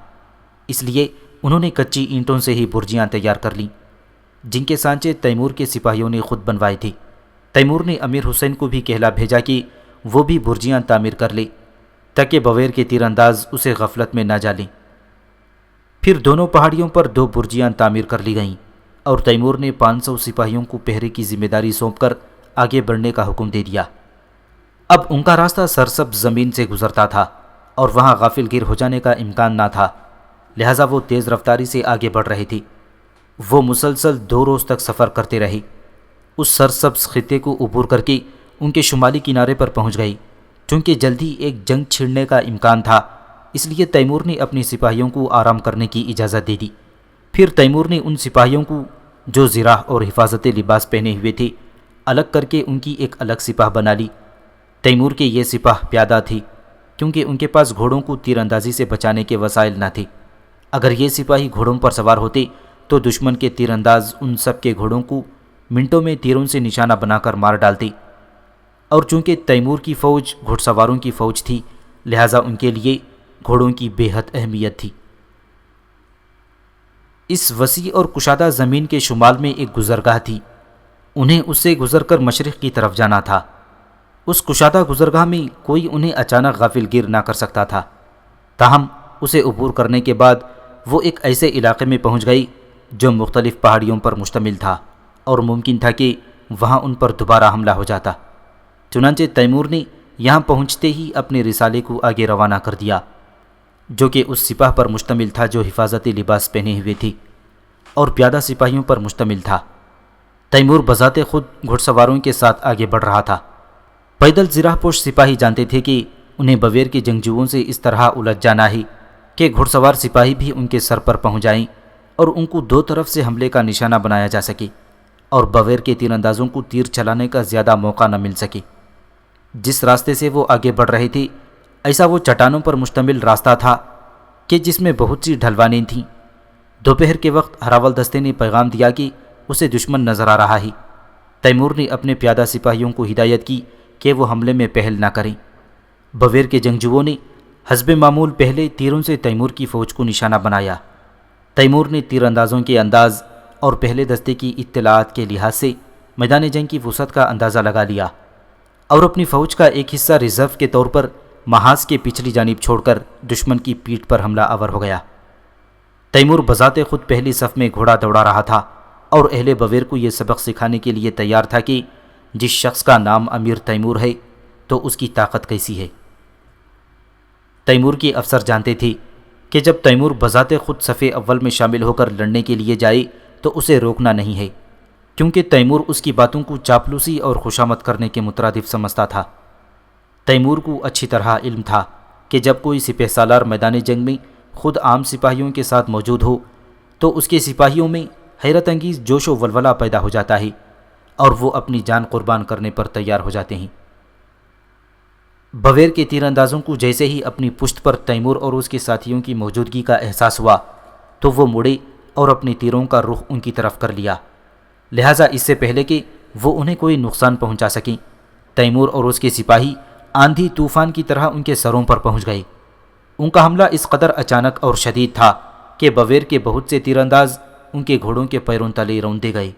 اس لیے انہوں نے کچی اینٹوں سے ہی برجیاں تیار کر لیں جن کے سانچے تیمور کے سپاہیوں نے خود بنوائے تھے۔ تیمور نے امیر حسین کو بھی کہلا بھیجا کہ وہ بھی برجیاں تعمیر کر لے تاکہ بویر کے تیر انداز اسے غفلت میں نہ ڈالیں۔ پھر دونوں پہاڑیوں پر 2 برجیاں تعمیر کر لی گئیں اور تیمور نے 500 سپاہیوں کو پہرے کی ذمہ داری سونپ کر آگے بڑھنے کا حکم دے دیا۔ اب ان کا راستہ سرسبز زمین سے گزرتا تھا اور وہاں غافل گیر ہو جانے کا امکان نہ تھا، لہٰذا وہ تیز رفتاری سے آگے بڑھ رہے تھے۔ وہ مسلسل 2 روز تک سفر کرتے رہے۔ اس سرسبز خطے کو عبور کر کے ان کے شمالی کنارے پر پہنچ گئی۔ چونکہ جلدی ایک جنگ چھڑنے کا امکان تھا، اس لیے تیمور نے اپنی سپاہیوں کو آرام کرنے کی اجازت دے دی۔ پھر تیمور نے ان سپاہیوں کو جو زرہ اور حفاظتی لباس پہنے ہوئے تھے الگ کر کے ان کی ایک الگ سپاہ بنا لی۔ تیمور کے یہ سپاہ پیادہ تھی، کیونکہ ان کے پاس گھوڑوں کو تیر اندازی سے بچانے کے وسائل نہ تھے۔ اگر یہ سپاہی گھوڑوں پر سوار ہوتے تو دشمن کے تیر انداز ان سب کے گھوڑوں کو منٹوں میں تیروں سے نشانہ بنا کر مار ڈالتے، اور چونکہ تیمور کی فوج گھڑ سواروں کی فوج تھی، لہٰذا ان کے لیے گھوڑوں کی بے حد اہمیت تھی۔ اس وسیع اور کشادہ زمین کے شمال میں ایک گزرگاہ تھی، انہیں اس سے گزر کر مشرق کی طرف جانا تھا۔ اس کشادہ گزرگاہ میں کوئی انہیں اچانک غافل گیر نہ کر سکتا تھا۔ تاہم اسے عبور کرنے کے بعد وہ ایک ایسے علاقے میں پہنچ گئی جو مختلف پہاڑیوں پر مشتمل تھا، اور ممکن تھا کہ وہاں ان پر دوبارہ حملہ ہو جاتا۔ چنانچہ تیمور نے یہاں پہنچتے ہی اپنے رسالے کو آگے روانہ کر دیا، جو کہ اس سپاہ پر مشتمل تھا جو حفاظتی لباس پہنے ہوئے تھی اور پیادہ سپاہیوں پر مشتمل تھا۔ تیمور بذات خود گھڑ سواروں کے ساتھ آگے بڑھ رہا تھا۔ پیدل زرہ پوش سپاہی جانتے تھے کہ انہیں بویر کے جنگجوؤں سے اس طرح الجھ جانا ہے کہ گھڑ سوار سپاہی بھی ان کے سر پر پہنچ جائیں اور ان کو دو طرف سے حملے کا نشانہ بنایا جا سکے، اور بویر کے تیر اندازوں کو تیر چلانے کا زیادہ موقع نہ مل سکے۔ جس راستے سے وہ آگے بڑھ رہے تھے ایسا وہ چٹانوں پر مشتمل راستہ تھا کہ جس میں بہت سی ڈھلوانیں تھیں۔ دوپہر کے وقت ہراول دستے نے پیغام دیا کہ اسے دشمن نظر آ رہا ہے۔ تیمور نے اپنے پیادہ سپاہیوں کو ہدایت کی کہ وہ حملے میں پہل نہ کریں۔ بویر کے جنگجوؤں نے حسب معمول پہلے تیروں سے تیمور کی فوج کو نشانہ بنایا۔ تیمور نے تیر اندازوں کے انداز اور پہلے دستے کی اطلاعات کے لحاظ سے میدان جنگ کی وسعت کا اندازہ لگا لیا، اور اپنی فوج کا ایک حصہ ریزرو کے طور پر محاذ کے پچھلی جانب چھوڑ کر دشمن کی پیٹھ پر حملہ آور ہو گیا۔ تیمور بذات خود پہلی صف میں گھوڑا دوڑا رہا تھا اور اہل بویر کو یہ سبق سکھانے کے لیے تیار تھا کہ جس شخص کا نام امیر تیمور ہے تو اس کی طاقت کیسی ہے۔ تیمور کے افسر جانتے تھے کہ جب تیمور بذات خود صف اول میں شامل ہو کر لڑنے کے لیے جائے تو اسے روکنا نہیں ہے، کیونکہ تیمور اس کی باتوں کو چاپلوسی اور خوشامد کرنے کے مترادف سمجھتا تھا۔ تیمور کو اچھی طرح علم تھا کہ جب کوئی سپہ سالار میدان جنگ میں خود عام سپاہیوں کے ساتھ موجود ہو تو اس کے سپاہیوں میں حیرت انگیز جوش و ولولہ پیدا ہو جاتا ہے اور وہ اپنی جان قربان کرنے پر تیار ہو جاتے ہیں۔ بویر کے تیر اندازوں کو جیسے ہی اپنی پشت پر تیمور اور اس کے ساتھیوں کی موجودگی کا احساس ہوا تو وہ مڑے اور اپنے تیروں کا رخ ان کی طرف کر لیا، لہٰذا اس سے پہلے کہ وہ انہیں کوئی نقصان پہنچا سکیں، تیمور اور اس کے سپاہی آندھی طوفان کی طرح ان کے سروں پر پہنچ گئے۔ ان کا حملہ اس قدر اچانک اور شدید تھا کہ بویر کے بہت سے تیر انداز ان کے گھوڑوں کے پیروں تلے روندے گئے۔